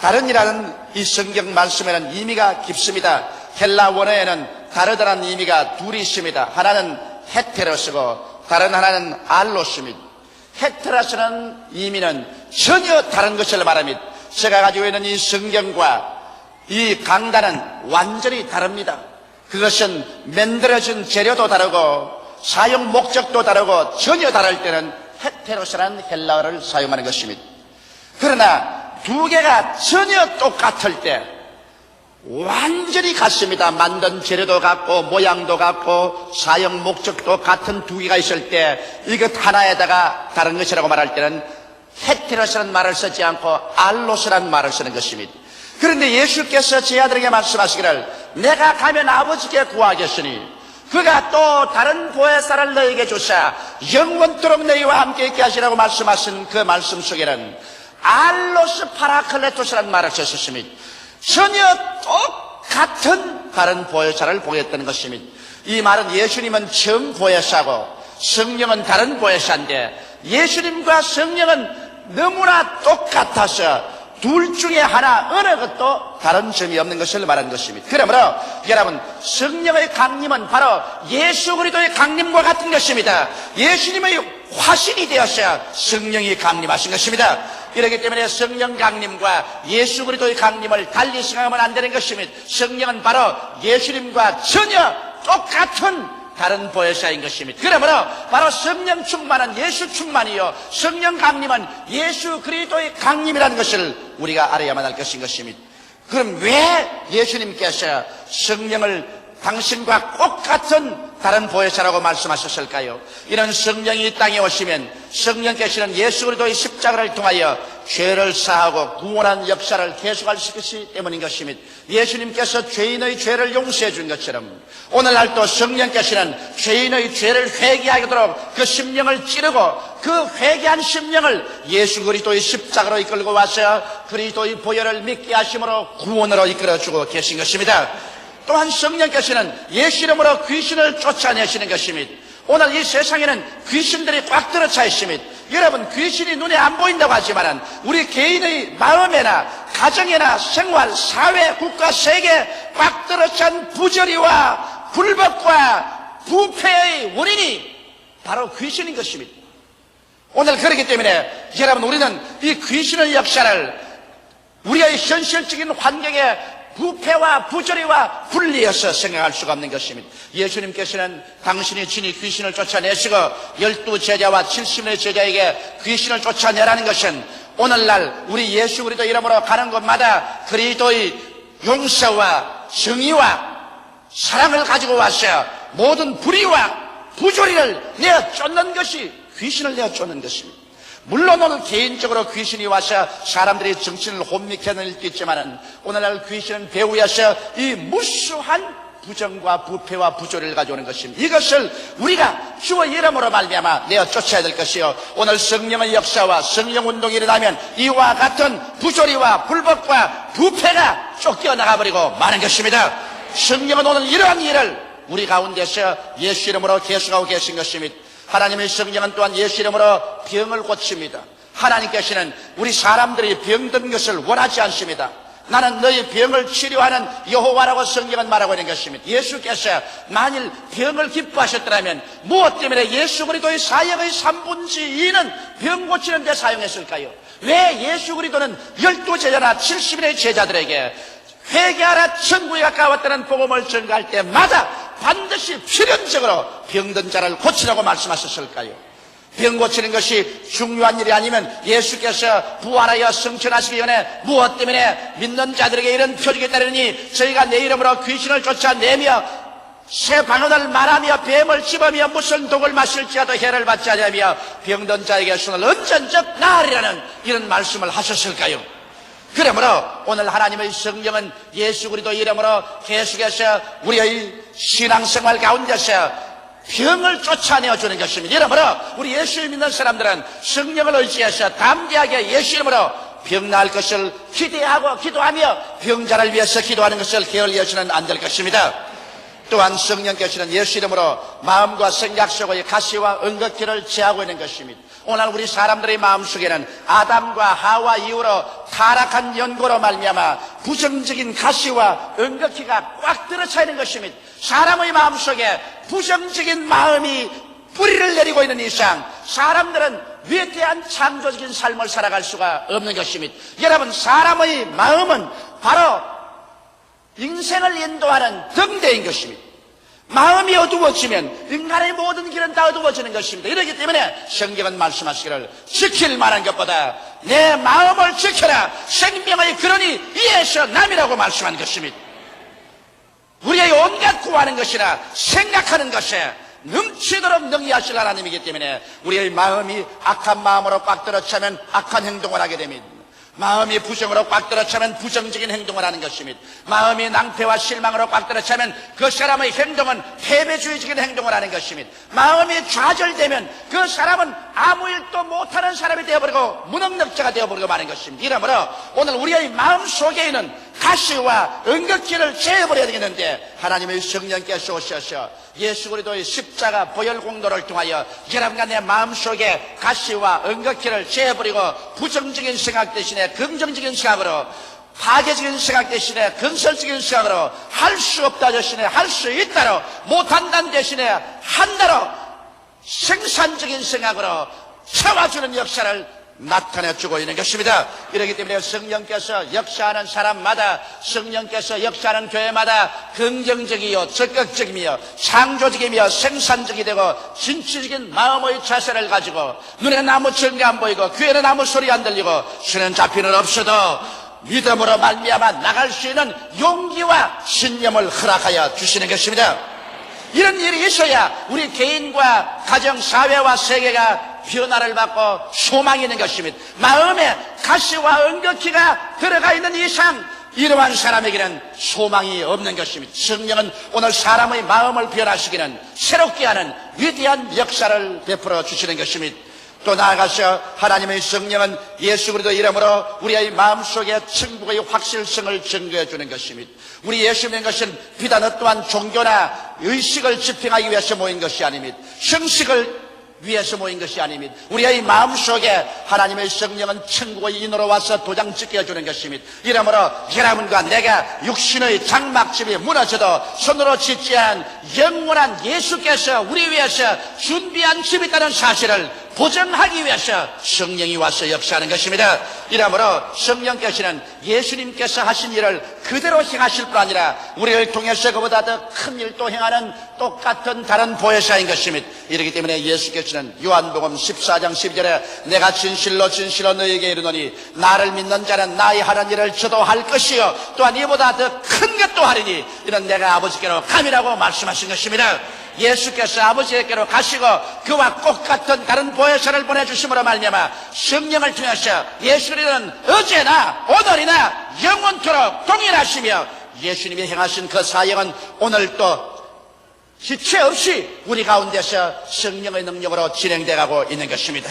다른이라는 이 성경 말씀에는 의미가 깊습니다. 헬라 원어에는 다르다는 의미가 둘이 있습니다. 하나는 헤테로스고 다른 하나는 알로스입니다. 헤테로스는 의미는 전혀 다른 것을 말합니다. 제가 가지고 있는 이 성경과 이 강단은 완전히 다릅니다. 그것은 만들어진 재료도 다르고 사용 목적도 다르고 전혀 다를 때는 헤테로스라는 헬라어를 사용하는 것입니다. 그러나 두 개가 전혀 똑같을 때 완전히 같습니다. 만든 재료도 같고 모양도 같고 사용 목적도 같은 두 개가 있을 때 이것 하나에다가 다른 것이라고 말할 때는 헤테로스라는 말을 쓰지 않고 알로스라는 말을 쓰는 것입니다. 그런데 예수께서 제 아들에게 말씀하시기를 내가 가면 아버지께 구하겠으니 그가 또 다른 보혜사를 너에게 주사 영원토록 너희와 함께 있게 하시라고 말씀하신 그 말씀 속에는 알로스 파라클레토스라는 말을 썼습니다. 전혀 똑같은 다른 보혜사를 보였다는 것입니다. 이 말은 예수님은 정 보혜사고 성령은 다른 보혜사인데 예수님과 성령은 너무나 똑같아서 둘 중에 하나 어느 것도 다른 점이 없는 것을 말하는 것입니다. 그러므로 여러분, 성령의 강림은 바로 예수 그리스도의 강림과 같은 것입니다. 예수님의 화신이 되어서 성령이 강림하신 것입니다. 이렇기 때문에 성령 강림과 예수 그리스도의 강림을 달리 생각하면 안 되는 것입니다. 성령은 바로 예수님과 전혀 똑같은 다른 보혜사인 것입니다. 그러므로 바로 성령 충만은 예수 충만이요 성령 강림은 예수 그리스도의 강림이라는 것을 우리가 알아야만 할 것인 것입니다. 그럼 왜 예수님께서 성령을 당신과 똑같은 다른 보혜사라고 말씀하셨을까요? 이런 성령이 이 땅에 오시면 성령께서는 예수 그리스도의 십자가를 통하여 죄를 사하고 구원한 역사를 계속할 수 있기 때문인 것입니다. 예수님께서 죄인의 죄를 용서해 준 것처럼 오늘날도 성령께서는 죄인의 죄를 회개하도록 그 심령을 찌르고 그 회개한 심령을 예수 그리스도의 십자가로 이끌고 와서 그리스도의 보혈을 믿게 하심으로 구원으로 이끌어주고 계신 것입니다. 또한 성령께서는 예수 이름으로 귀신을 쫓아내시는 것입니다. 오늘 이 세상에는 귀신들이 꽉 들어차 있습니다. 여러분, 귀신이 눈에 안 보인다고 하지만 우리 개인의 마음에나 가정이나 생활, 사회, 국가, 세계에 꽉 들어찬 부조리와 불법과 부패의 원인이 바로 귀신인 것입니다. 오늘 그렇기 때문에 여러분, 우리는 이 귀신의 역사를 우리의 현실적인 환경에 부패와 부조리와 분리해서 생각할 수가 없는 것입니다. 예수님께서는 당신이 친히 귀신을 쫓아내시고 12제자와 70명의 제자에게 귀신을 쫓아내라는 것은 오늘날 우리 예수 그리스도 이름으로 가는 곳마다 그리스도의 용서와 정의와 사랑을 가지고 와서 모든 불의와 부조리를 내어 쫓는 것이 귀신을 내어 쫓는 것입니다. 물론 오늘 개인적으로 귀신이 와서 사람들이 정신을 혼미케 하는 일도 있지만 오늘날 귀신은 배후에서 이 무수한 부정과 부패와 부조리를 가져오는 것입니다. 이것을 우리가 주의 이름으로 말미암아 내어 쫓아야 될 것이요 오늘 성령의 역사와 성령운동이 일어나면 이와 같은 부조리와 불법과 부패가 쫓겨나가버리고 마는 것입니다. 성령은 오늘 이러한 일을 우리 가운데서 예수 이름으로 계속하고 계신 것입니다. 하나님의 성령은 또한 예수 이름으로 병을 고칩니다. 하나님께서는 우리 사람들이 병든 것을 원하지 않습니다. 나는 너희 병을 치료하는 여호와라고 성경은 말하고 있는 것입니다. 예수께서 만일 병을 기뻐하셨더라면 무엇 때문에 예수 그리스도의 사역의 3분의 2는 병 고치는 데 사용했을까요? 왜 예수 그리스도는 12제자나 70인의 제자들에게 회개하라 천국에 가까웠다는 복음을 전가할 때마다 반드시 필연적으로 병든 자를 고치라고 말씀하셨을까요? 병 고치는 것이 중요한 일이 아니면 예수께서 부활하여 승천하시기 전에 무엇 때문에 믿는 자들에게 이런 표적이 따르니 저희가 내 이름으로 귀신을 쫓아내며 새 방언을 말하며 뱀을 집으며 무슨 독을 마실지라도 해를 받지 않으며 병든 자에게 손을 언전적 나으리라는 이런 말씀을 하셨을까요? 그러므로 오늘 하나님의 성령은 예수 그리스도 이름으로 계속해서 우리의 신앙생활 가운데서 병을 쫓아내어 주는 것입니다. 이러므로 우리 예수를 믿는 사람들은 성령을 의지해서 담대하게 예수 이름으로 병 나을 것을 기대하고 기도하며 병자를 위해서 기도하는 것을 게을리해서는 안 될 것입니다. 또한 성령께서는 예수 이름으로 마음과 생각 속의 가시와 응급기를 제하고 있는 것입니다. 오늘 우리 사람들의 마음속에는 아담과 하와 이후로 타락한 연고로 말미암아 부정적인 가시와 응급기가 꽉 들어차 있는 것입니다. 사람의 마음속에 부정적인 마음이 뿌리를 내리고 있는 이상 사람들은 위대한 창조적인 삶을 살아갈 수가 없는 것입니다. 여러분, 사람의 마음은 바로 인생을 인도하는 등대인 것입니다. 마음이 어두워지면 인간의 모든 길은 다 어두워지는 것입니다. 이렇기 때문에 성경은 말씀하시기를 지킬 만한 것보다 내 마음을 지켜라 생명의 근원이 이에서 남이라고 말씀한 것입니다. 우리의 온갖 구하는 것이나 생각하는 것에 넘치도록 능히하실 하나님이기 때문에 우리의 마음이 악한 마음으로 꽉 들어차면 악한 행동을 하게 됩니다. 마음이 부정으로 꽉 들어차면 부정적인 행동을 하는 것입니다. 마음이 낭패와 실망으로 꽉 들어차면 그 사람의 행동은 패배주의적인 행동을 하는 것입니다. 마음이 좌절되면 그 사람은 아무 일도 못하는 사람이 되어버리고 무능력자가 되어버리고 마는 것입니다. 이러므로 오늘 우리의 마음 속에 있는 가시와 은극기를 제어버려야 되겠는데, 하나님의 성령께서 오셔서 예수 그리스도의 십자가 보혈 공로를 통하여 여러분과 내 마음속에 가시와 은극기를 제어버리고 부정적인 생각 대신에 긍정적인 생각으로, 파괴적인 생각 대신에 건설적인 생각으로, 할 수 없다 대신에 할 수 있다로, 못한다는 대신에 한다로 생산적인 생각으로 채워주는 역사를 나타내주고 있는 것입니다. 이렇기 때문에 성령께서 역사하는 사람마다, 성령께서 역사하는 교회마다 긍정적이요 적극적이며 창조적이며 생산적이 되고 진취적인 마음의 자세를 가지고, 눈에는 아무 증거 안 보이고 귀에는 아무 소리 안 들리고 손에는 잡히는 없어도 믿음으로 말미암아 나갈 수 있는 용기와 신념을 허락하여 주시는 것입니다. 이런 일이 있어야 우리 개인과 가정, 사회와 세계가 변화를 받고 소망이 있는 것입니다. 마음에 가시와 은극기가 들어가 있는 이상 이러한 사람에게는 소망이 없는 것입니다. 성령은 오늘 사람의 마음을 변화시키는, 새롭게 하는 위대한 역사를 베풀어 주시는 것입니다. 또 나아가서 하나님의 성령은 예수 그리스도 이름으로 우리의 마음속에 천국의 확실성을 증거해 주는 것입니다. 우리 예수 믿는 것은 비단 어떠한 종교나 의식을 집행하기 위해서 모인 것이 아닙니다. 형식을 위해서 모인 것이 아닙니다. 우리의 마음속에 하나님의 성령은 천국의 인으로 와서 도장 찍혀주는 것입니다. 이러므로 여러분과 내가 육신의 장막집이 무너져도 손으로 짓지 않은 영원한 예수께서 우리 위해서 준비한 집이 있다는 사실을 보증하기 위해서 성령이 와서 역사하는 것입니다. 이러므로 성령께서는 예수님께서 하신 일을 그대로 행하실 뿐 아니라 우리를 통해서 그보다 더 큰 일도 행하는 똑같은 다른 보혜사인 것입니다. 이렇기 때문에 예수께서는 요한복음 14장 12절에 내가 진실로 진실로 너희에게 이르노니 나를 믿는 자는 나의 하는 일을 저도 할 것이요 또한 이보다 더 큰 것도 하리니 이는 내가 아버지께로 감이라고 말씀하신 것입니다. 예수께서 아버지께로 가시고 그와 똑같은 다른 보혜사를 보내주심으로 말미암아 성령을 통해서 예수님은 어제나 오늘이나 영원토록 동일하시며 예수님이 행하신 그 사역은 오늘도 지체 없이 우리 가운데서 성령의 능력으로 진행되고 있는 것입니다.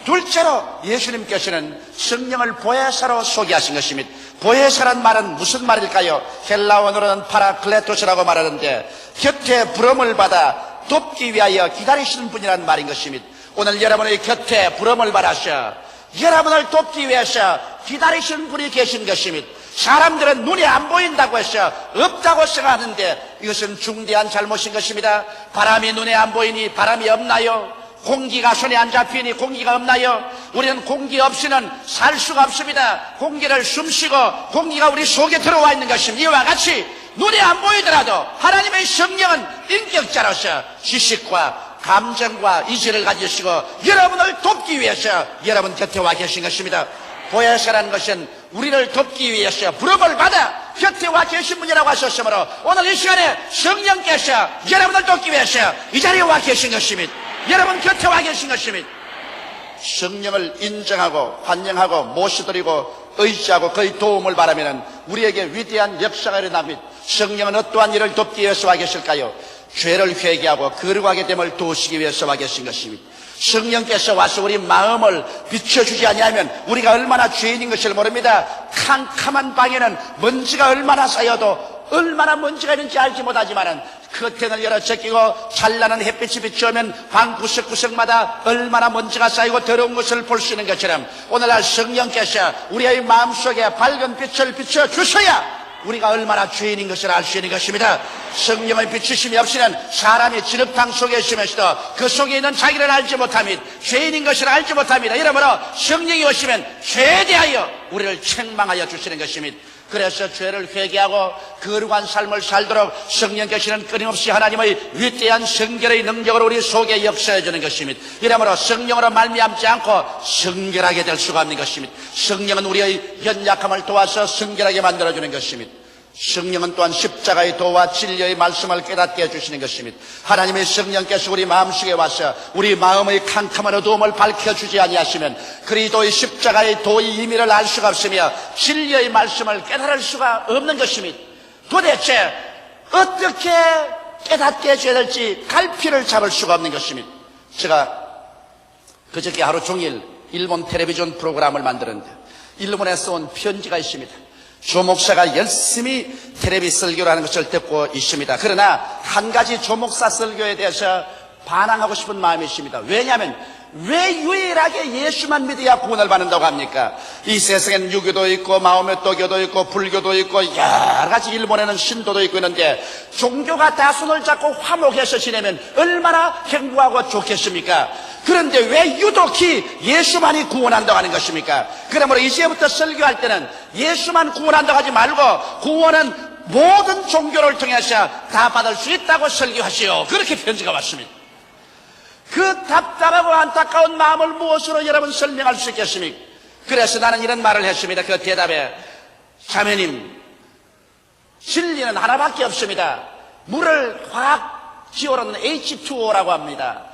둘째로 예수님께서는 성령을 보혜사로 소개하신 것입니다. 보혜사란 말은 무슨 말일까요? 헬라어로는 파라클레토스라고 말하는데 곁에 부름을 받아 돕기 위하여 기다리시는 분이라는 말인 것입니다. 오늘 여러분의 곁에 부름을 받아서 여러분을 돕기 위해서 기다리시는 분이 계신 것입니다. 사람들은 눈이 안 보인다고 해서 없다고 생각하는데 이것은 중대한 잘못인 것입니다. 바람이 눈에 안 보이니 바람이 없나요? 공기가 손에 안 잡히니 공기가 없나요? 우리는 공기 없이는 살 수가 없습니다. 공기를 숨쉬고 공기가 우리 속에 들어와 있는 것입니다. 이와 같이 눈에 안 보이더라도 하나님의 성령은 인격자로서 지식과 감정과 의지를 가지시고 여러분을 돕기 위해서 여러분 곁에 와 계신 것입니다. 보혜사라는 것은 우리를 돕기 위해서 부름을 받아 곁에 와 계신 분이라고 하셨으므로 오늘 이 시간에 성령께서 여러분을 돕기 위해서 이 자리에 와 계신 것입니다. 여러분 곁에 와 계신 것입니다. 성령을 인정하고 환영하고 모셔드리고 의지하고 그의 도움을 바라면 우리에게 위대한 역사가 일어납니다. 성령은 어떠한 일을 돕기 위해서 와 계실까요? 죄를 회개하고 거룩하게 됨을 도우시기 위해서 와 계신 것입니다. 성령께서 와서 우리 마음을 비춰주지 아니하면 우리가 얼마나 죄인인 것을 모릅니다. 캄캄한 방에는 먼지가 얼마나 쌓여도 얼마나 먼지가 있는지 알지 못하지만은 커튼을 열어 제끼고 찬란한 햇빛이 비추면 방 구석구석마다 얼마나 먼지가 쌓이고 더러운 것을 볼 수 있는 것처럼 오늘날 성령께서 우리의 마음속에 밝은 빛을 비춰주셔야 우리가 얼마나 죄인인 것을 알 수 있는 것입니다. 성령의 비추심이 없이는 사람이 진흙탕 속에 있으면서도 그 속에 있는 자기를 알지 못합니다. 죄인인 것을 알지 못합니다. 이러므로 성령이 오시면 최대하여 우리를 책망하여 주시는 것입니다. 그래서 죄를 회개하고 거룩한 삶을 살도록 성령께서는 끊임없이 하나님의 위대한 성결의 능력으로 우리 속에 역사해 주는 것입니다. 이러므로 성령으로 말미암지 않고 성결하게 될 수가 없는 것입니다. 성령은 우리의 연약함을 도와서 성결하게 만들어주는 것입니다. 성령은 또한 십자가의 도와 진리의 말씀을 깨닫게 해주시는 것입니다. 하나님의 성령께서 우리 마음속에 와서 우리 마음의 캄캄한 어두움을 밝혀주지 아니하시면 그리스도의 십자가의 도의 의미를 알 수가 없으며 진리의 말씀을 깨달을 수가 없는 것입니다. 도대체 어떻게 깨닫게 해줘야 될지 갈피를 잡을 수가 없는 것입니다. 제가 그저께 하루 종일 일본 텔레비전 프로그램을 만들었는데 일본에서 온 편지가 있습니다. 조 목사가 열심히 텔레비 설교를 하는 것을 듣고 있습니다. 그러나 한 가지 조 목사 설교에 대해서 반항하고 싶은 마음이 있습니다. 왜냐하면 왜 유일하게 예수만 믿어야 구원을 받는다고 합니까? 이 세상엔 유교도 있고 마오메토교도 있고 불교도 있고 여러 가지 일본에는 신도도 있고 있는데 종교가 다 손을 잡고 화목해서 지내면 얼마나 행복하고 좋겠습니까? 그런데 왜 유독히 예수만이 구원한다고 하는 것입니까? 그러므로 이제부터 설교할 때는 예수만 구원한다고 하지 말고 구원은 모든 종교를 통해서 다 받을 수 있다고 설교하시오. 그렇게 편지가 왔습니다. 그 답답하고 안타까운 마음을 무엇으로 여러분 설명할 수 있겠습니까? 그래서 나는 이런 말을 했습니다. 그 대답에 자매님, 진리는 하나밖에 없습니다. 물을 화학 기호로는 H2O라고 합니다.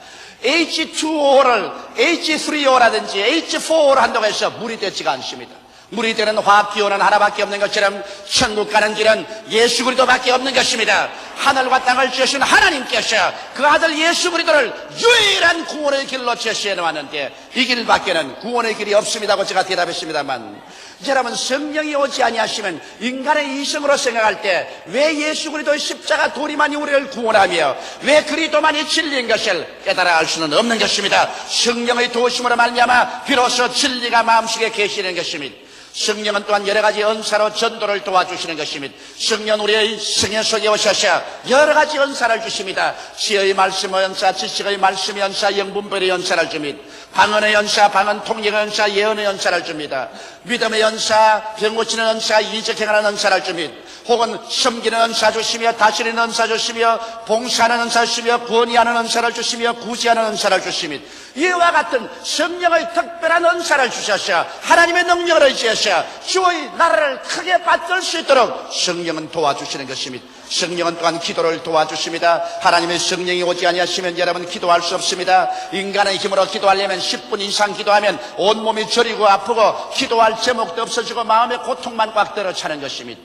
H2O를 H3O라든지 H4O를 한다고 해서 물이 되지가 않습니다. 물이 되는 화학기호는 하나밖에 없는 것처럼 천국 가는 길은 예수 그리스도밖에 없는 것입니다. 하늘과 땅을 지으신 하나님께서 그 아들 예수 그리스도를 유일한 구원의 길로 제시해 놓았는데 이 길밖에는 구원의 길이 없습니다고 제가 대답했습니다만, 여러분 성령이 오지 아니하시면 인간의 이성으로 생각할 때 왜 예수 그리스도의 십자가 도리만이 우리를 구원하며 왜 그리스도만이 진리인 것을 깨달아 알 수는 없는 것입니다. 성령의 도우심으로 말미암아 비로소 진리가 마음속에 계시는 것입니다. 성령은 또한 여러 가지 은사로 전도를 도와주시는 것입니다. 성령 우리의 성령 속에 오셔서 여러 가지 은사를 주십니다. 지혜의 말씀의 은사, 지식의 말씀의 은사, 영분별의 은사를 줍니다. 방언의 은사, 방언 통역의 은사, 예언의 은사를 줍니다. 믿음의 은사, 병 고치는 은사, 이적행하는 은사를 줍니다. 혹은 섬기는 은사 주시며 다스리는 은사 주시며 봉사하는 은사 주시며 권위하는 은사를 주시며 구제하는 은사를 주십니다. 이와 같은 성령의 특별한 은사를 주셔서 하나님의 능력을 의지해서 주의 나라를 크게 받들 수 있도록 성령은 도와주시는 것입니다. 성령은 또한 기도를 도와주십니다. 하나님의 성령이 오지 아니하시면 여러분 기도할 수 없습니다. 인간의 힘으로 기도하려면 10분 이상 기도하면 온몸이 저리고 아프고 기도할 제목도 없어지고 마음의 고통만 꽉 들어 차는 것입니다.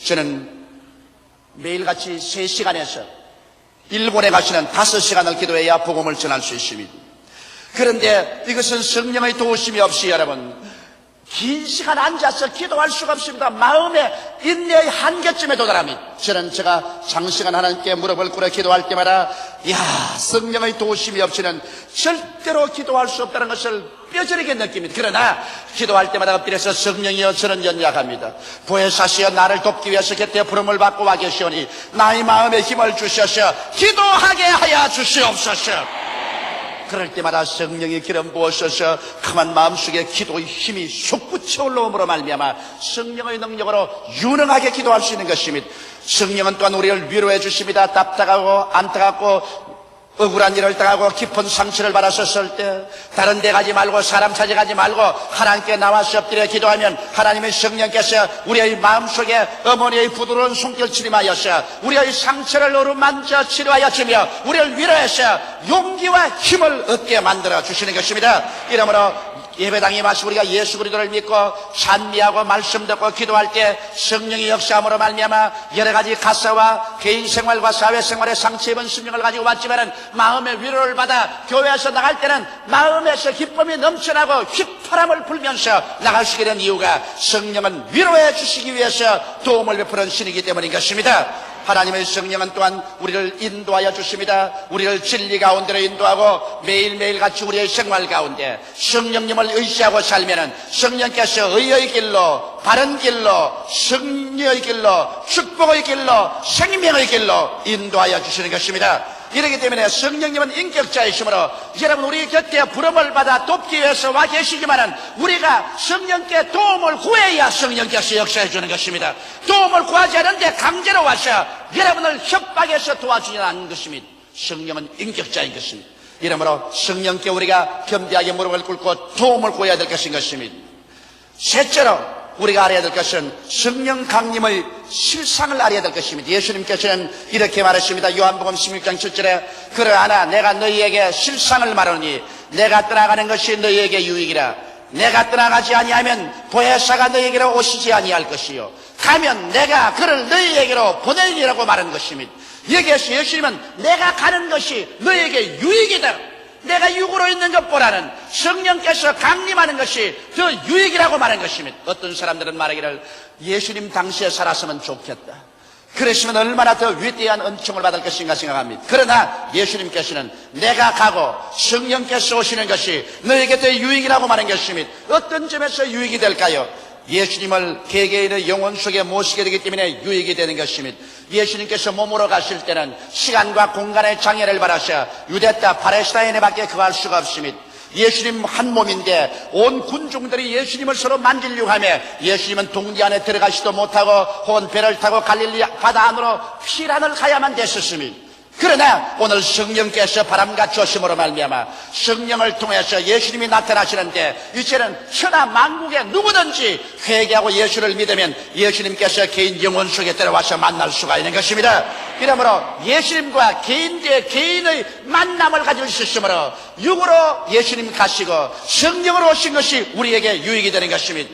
저는 매일같이 3시간에서 일본에 가시는 5시간을 기도해야 복음을 전할 수 있습니다. 그런데 이것은 성령의 도우심이 없이 여러분 긴 시간 앉아서 기도할 수가 없습니다. 마음의 인내의 한계쯤에 도달합니다. 저는 제가 장시간 하나님께 무릎을 꿇어 기도할 때마다 성령의 도우심이 없이는 절대로 기도할 수 없다는 것을 뼈저리게 느낍니다. 그러나 기도할 때마다 엎드려서 성령이여 저는 연약합니다. 보혜사시여 나를 돕기 위해서 곁에 부름을 받고 와 계시오니 나의 마음에 힘을 주셔서 기도하게 하여 주시옵소서. 그럴 때마다 성령의 기름 부으셔서 가만 마음속에 기도의 힘이 솟구쳐 올라옴으로 말미암아 성령의 능력으로 유능하게 기도할 수 있는 것입니다. 성령은 또한 우리를 위로해 주십니다. 답답하고 안타깝고 억울한 일을 당하고 깊은 상처를 받았었을 때 다른 데 가지 말고 사람 찾아가지 말고 하나님께 나와서 엎드려 기도하면 하나님의 성령께서 우리의 마음속에 어머니의 부드러운 손길 치림하여서 우리의 상처를 어루만져 치료하여 주며 우리를 위로해서 용기와 힘을 얻게 만들어 주시는 것입니다. 이러므로 예배당에 와서 우리가 예수 그리스도를 믿고 찬미하고 말씀 듣고 기도할 때 성령의 역사함으로 말미암아 여러 가지 가사와 개인 생활과 사회 생활에 상처 입은 심령을 가지고 왔지만은 마음의 위로를 받아 교회에서 나갈 때는 마음에서 기쁨이 넘쳐나고 휘파람을 불면서 나갈 수 있게 된 이유가 성령은 위로해 주시기 위해서 도움을 베푸는 신이기 때문인 것입니다. 하나님의 성령은 또한 우리를 인도하여 주십니다. 우리를 진리 가운데로 인도하고 매일매일 같이 우리의 생활 가운데 성령님을 의지하고 살면은 성령께서 의의 길로 바른 길로 승리의 길로 축복의 길로 생명의 길로 인도하여 주시는 것입니다. 이렇기 때문에 성령님은 인격자이시므로 여러분 우리 곁에 부름을 받아 돕기 위해서 와 계시지만은 우리가 성령께 도움을 구해야 성령께서 역사해 주는 것입니다. 도움을 구하지 않은데 강제로 와서 여러분을 협박해서 도와주지 않는 것입니다. 성령은 인격자인 것입니다. 이러므로 성령께 우리가 겸비하게 무릎을 꿇고 도움을 구해야 될 것인 것입니다. 셋째로 우리가 알아야 될 것은 성령 강림의 실상을 알아야 될 것입니다. 예수님께서는 이렇게 말하십니다. 요한복음 16장 7절에 그러나 내가 너희에게 실상을 말하니 내가 떠나가는 것이 너희에게 유익이라. 내가 떠나가지 아니하면 보혜사가 너희에게로 오시지 아니할 것이요 가면 내가 그를 너희에게로 보내리라고 말한 것입니다. 여기에서 예수님은 내가 가는 것이 너희에게 유익이다. 내가 육으로 있는 것보다는 성령께서 강림하는 것이 더 유익이라고 말한 것입니다. 어떤 사람들은 말하기를 예수님 당시에 살았으면 좋겠다. 그랬으면 얼마나 더 위대한 은총을 받을 것인가 생각합니다. 그러나 예수님께서는 내가 가고 성령께서 오시는 것이 너에게 더 유익이라고 말한 것입니다. 어떤 점에서 유익이 될까요? 예수님을 개개인의 영혼 속에 모시게 되기 때문에 유익이 되는 것입니다. 예수님께서 몸으로 가실 때는 시간과 공간의 장애를 받으셔 유대 땅 팔레스타인에 밖에 거할 수가 없습니다. 예수님 한 몸인데 온 군중들이 예수님을 서로 만지려고 하며 예수님은 동지 안에 들어가지도 못하고 혹은 배를 타고 갈릴리 바다 안으로 피란을 가야만 됐었습니다. 그러나 오늘 성령께서 바람같이 오심으로 말미암아 성령을 통해서 예수님이 나타나시는데 이제는 천하 만국에 누구든지 회개하고 예수를 믿으면 예수님께서 개인 영혼 속에 들어와서 만날 수가 있는 것입니다. 이러므로 예수님과 개인 대 개인의 만남을 가질 수 있으므로 육으로 예수님 가시고 성령으로 오신 것이 우리에게 유익이 되는 것입니다.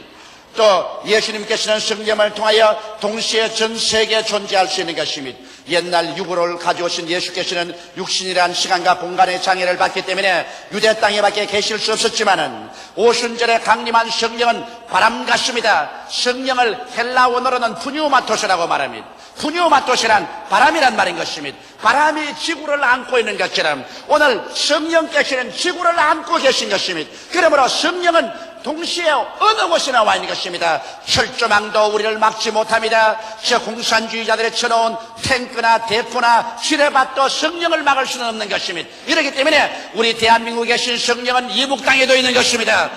또 예수님께서는 성령을 통하여 동시에 전 세계에 존재할 수 있는 것입니다. 옛날 육으로 가져오신 예수께서는 육신이란 시간과 공간의 장애를 받기 때문에 유대 땅에 밖에 계실 수 없었지만은 오순절에 강림한 성령은 바람 같습니다. 성령을 헬라 원어로는 푸뉴마토스라고 말합니다. 푸뉴마토스란 바람이란 말인 것입니다. 바람이 지구를 안고 있는 것처럼 오늘 성령께서는 지구를 안고 계신 것입니다. 그러므로 성령은 동시에 어느 곳이나 와 있는 것입니다. 철조망도 우리를 막지 못합니다. 저 공산주의자들이 쳐놓은 탱크나 대포나 지뢰밭도 성령을 막을 수는 없는 것입니다. 이렇기 때문에 우리 대한민국에 계신 성령은 이북 땅에도 있는 것입니다.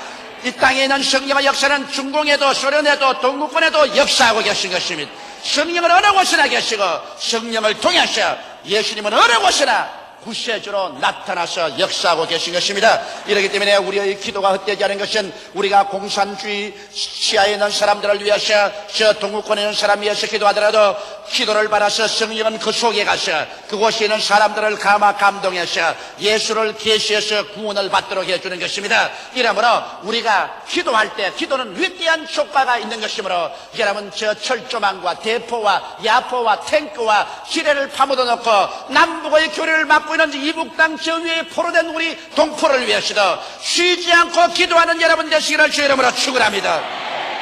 이 땅에 있는 성령의 역사는 중공에도 소련에도 동구권에도 역사하고 계신 것입니다. 성령은 어느 곳이나 계시고 성령을 통해서 예수님은 어느 곳이나 구세주로 나타나서 역사하고 계신 것입니다. 이렇기 때문에 우리의 기도가 헛되지 않은 것은 우리가 공산주의 시야에 있는 사람들을 위해서 저 동구권에 있는 사람 위해서 기도하더라도 기도를 받아서 성령은 그 속에 가서 그곳에 있는 사람들을 감동해서 예수를 계시해서 구원을 받도록 해주는 것입니다. 이러므로 우리가 기도할 때 기도는 위대한 효과가 있는 것이므로 여러분 저 철조망과 대포와 야포와 탱크와 지뢰를 파묻어 놓고 남북의 교류를 막고 있는 이북 땅 저 위에 포로된 우리 동포를 위해서도 쉬지 않고 기도하는 여러분 되시기를 주의 이름으로 축원합니다.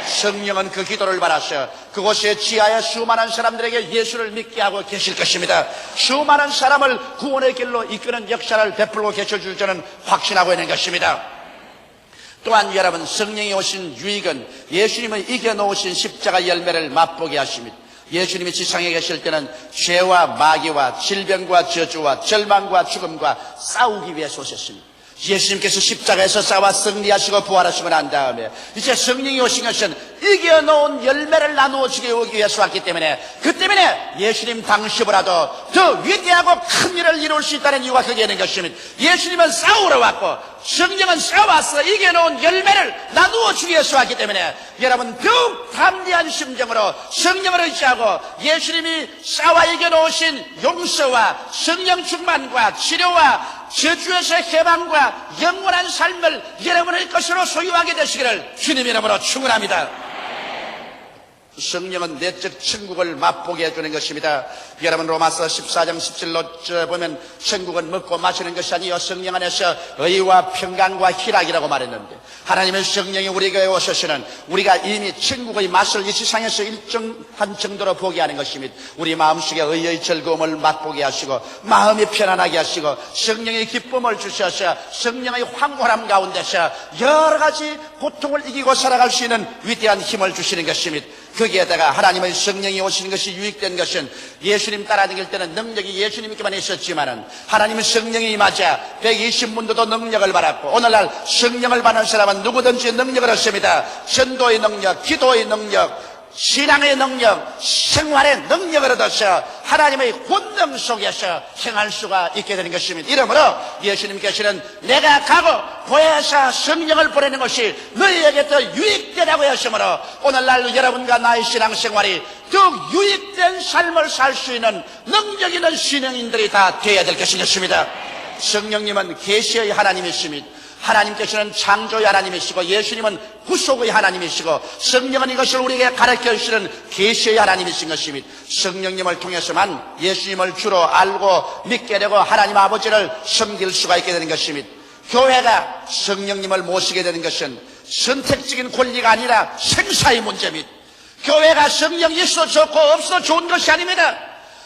성령은 그 기도를 받아서 그곳에 지하에 수많은 사람들에게 예수를 믿게 하고 계실 것입니다. 수많은 사람을 구원의 길로 이끄는 역사를 베풀고 계실 줄 저는 확신하고 있는 것입니다. 또한 여러분 성령이 오신 유익은 예수님의 이겨놓으신 십자가 열매를 맛보게 하십니다. 예수님이 지상에 계실 때는 죄와 마귀와 질병과 저주와 절망과 죽음과 싸우기 위해서 오셨습니다. 예수님께서 십자가에서 싸워 승리하시고 부활하시고 난 다음에 이제 성령이 오신 것은 이겨놓은 열매를 나누어 주기 위해서 왔기 때문에 그 때문에 예수님 당시보다도 더 위대하고 큰 일을 이룰 수 있다는 이유가 거기에 있는 것입니다. 예수님은 싸우러 왔고 성령은 싸워서 이겨놓은 열매를 나누어 주기 위해서 왔기 때문에 여러분 더욱 담대한 심정으로 성령을 의지하고 예수님이 싸워 이겨놓으신 용서와 성령 충만과 치료와 저주에서 해방과 영원한 삶을 여러분의 것으로 소유하게 되시기를 주님 이름으로 축원합니다. 성령은 내적 천국을 맛보게 해주는 것입니다. 여러분 로마서 14장 17로 보면 천국은 먹고 마시는 것이 아니요 성령 안에서 의와 평강과 희락이라고 말했는데 하나님의 성령이 우리에게 오셔서는 우리가 이미 천국의 맛을 이 세상에서 일정한 정도로 보게 하는 것입니다. 우리 마음속에 의의 즐거움을 맛보게 하시고 마음이 편안하게 하시고 성령의 기쁨을 주셔서 성령의 황홀함 가운데서 여러 가지 고통을 이기고 살아갈 수 있는 위대한 힘을 주시는 것입니다. 거기에다가 하나님의 성령이 오시는 것이 유익된 것은 예수님 따라다닐 때는 능력이 예수님께만 있었지만은 하나님의 성령이 임하자 120문도도 능력을 받았고 오늘날 성령을 받는 사람은 누구든지 능력을 얻습니다. 전도의 능력, 기도의 능력, 신앙의 능력, 생활의 능력을 얻어서 하나님의 권능 속에서 행할 수가 있게 되는 것입니다. 이러므로 예수님께서는 내가 가고 보혜사 성령을 보내는 것이 너희에게 더 유익되라고 하시므로 오늘날 여러분과 나의 신앙생활이 더욱 유익된 삶을 살 수 있는 능력 있는 신앙인들이 다 되어야 될 것입니다. 성령님은 계시의 하나님이십니다. 하나님께서는 창조의 하나님이시고 예수님은 구속의 하나님이시고 성령은 이것을 우리에게 가르쳐 주시는 계시의 하나님이신 것입니다. 성령님을 통해서만 예수님을 주로 알고 믿게 되고 하나님 아버지를 섬길 수가 있게 되는 것입니다. 교회가 성령님을 모시게 되는 것은 선택적인 권리가 아니라 생사의 문제입니다. 교회가 성령이 있어 좋고 없어 좋은 것이 아닙니다.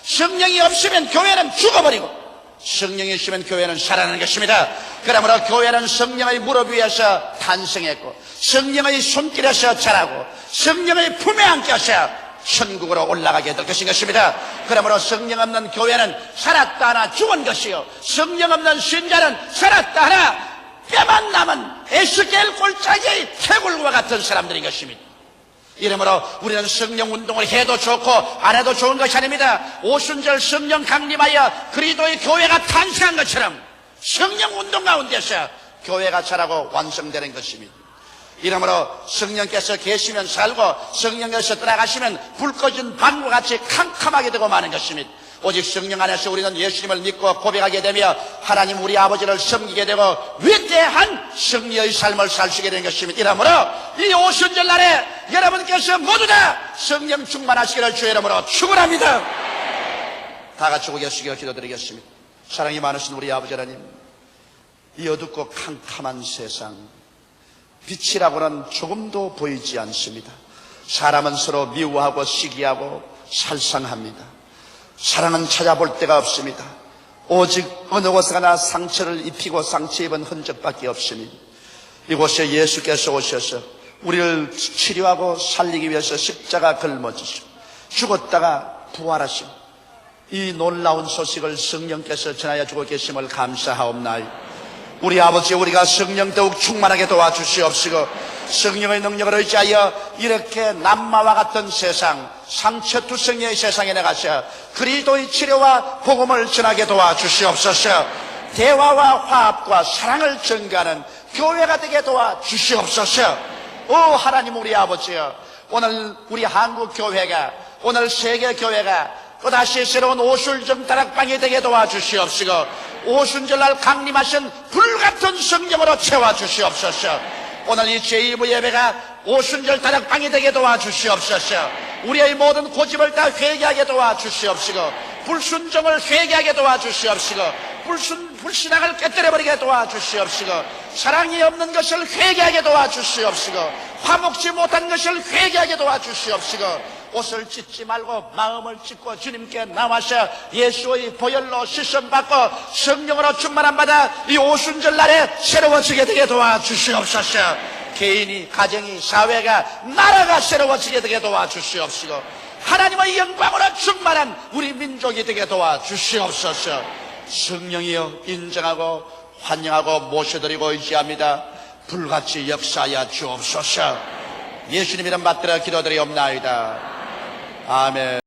성령이 없으면 교회는 죽어버리고 성령이 있으면 교회는 살아나는 것입니다. 그러므로 교회는 성령의 무릎 위에서 탄생했고 성령의 손길에서 자라고 성령의 품에 안겨서 천국으로 올라가게 될 것입니다. 그러므로 성령 없는 교회는 살았다 하나 죽은 것이요 성령 없는 신자는 살았다 하나 뼈만 남은 에스겔 골짜기의 태굴과 같은 사람들인 것입니다. 이러므로 우리는 성령 운동을 해도 좋고 안 해도 좋은 것이 아닙니다. 오순절 성령 강림하여 그리스도의 교회가 탄생한 것처럼 성령 운동 가운데서 교회가 자라고 완성되는 것입니다. 이러므로 성령께서 계시면 살고 성령께서 떠나가시면 불 꺼진 밤과 같이 캄캄하게 되고 마는 것입니다. 오직 성령 안에서 우리는 예수님을 믿고 고백하게 되며 하나님 우리 아버지를 섬기게 되고 위대한 승리의 삶을 살 수 있게 되는 것입니다. 이러므로 이 오순절 날에 여러분께서 모두 다 성령 충만하시기를 주의 이름으로 축원합니다. 다 같이 고개 숙여 기도드리겠습니다. 사랑이 많으신 우리 아버지 하나님, 이 어둡고 캄캄한 세상 빛이라고는 조금도 보이지 않습니다. 사람은 서로 미워하고 시기하고 살상합니다. 사랑은 찾아볼 데가 없습니다. 오직 어느 곳에 가나 상처를 입히고 상처 입은 흔적밖에 없습니다. 이곳에 예수께서 오셔서 우리를 치료하고 살리기 위해서 십자가 걸머지시고 죽었다가 부활하시고 이 놀라운 소식을 성령께서 전하여 주고 계심을 감사하옵나이다. 우리 아버지, 우리가 성령 더욱 충만하게 도와주시옵시고 성령의 능력을 의지하여 이렇게 남마와 같은 세상, 상처투성이의 세상에 나가서 그리스도의 치료와 복음을 전하게 도와주시옵소서. 대화와 화합과 사랑을 증가하는 교회가 되게 도와주시옵소서. 오 하나님 우리 아버지여, 오늘 우리 한국 교회가, 오늘 세계 교회가 또다시 새로운 오순절 다락방이 되게 도와주시옵시고 오순절날 강림하신 불같은 성령으로 채워주시옵소서. 오늘 이 제2부 예배가 오순절 다락방이 되게 도와주시옵소서. 우리의 모든 고집을 다 회개하게 도와주시옵시고 불순종을 회개하게 도와주시옵시고 불신앙을 깨뜨려버리게 도와주시옵시고 사랑이 없는 것을 회개하게 도와주시옵시고 화목지 못한 것을 회개하게 도와주시옵시고 옷을 찢지 말고 마음을 찢고 주님께 나와서 예수의 보혈로 씻음받고 성령으로 충만함 받아 이 오순절 날에 새로워지게 되게 도와주시옵소서. 개인이, 가정이, 사회가, 나라가 새로워지게 되게 도와주시옵시고 하나님의 영광으로 충만한 우리 민족이 되게 도와주시옵소서. 성령이여 인정하고 환영하고 모셔드리고 의지합니다. 불같이 역사하여 주옵소서. 예수님 이름 받들어 기도드리옵나이다. 아멘.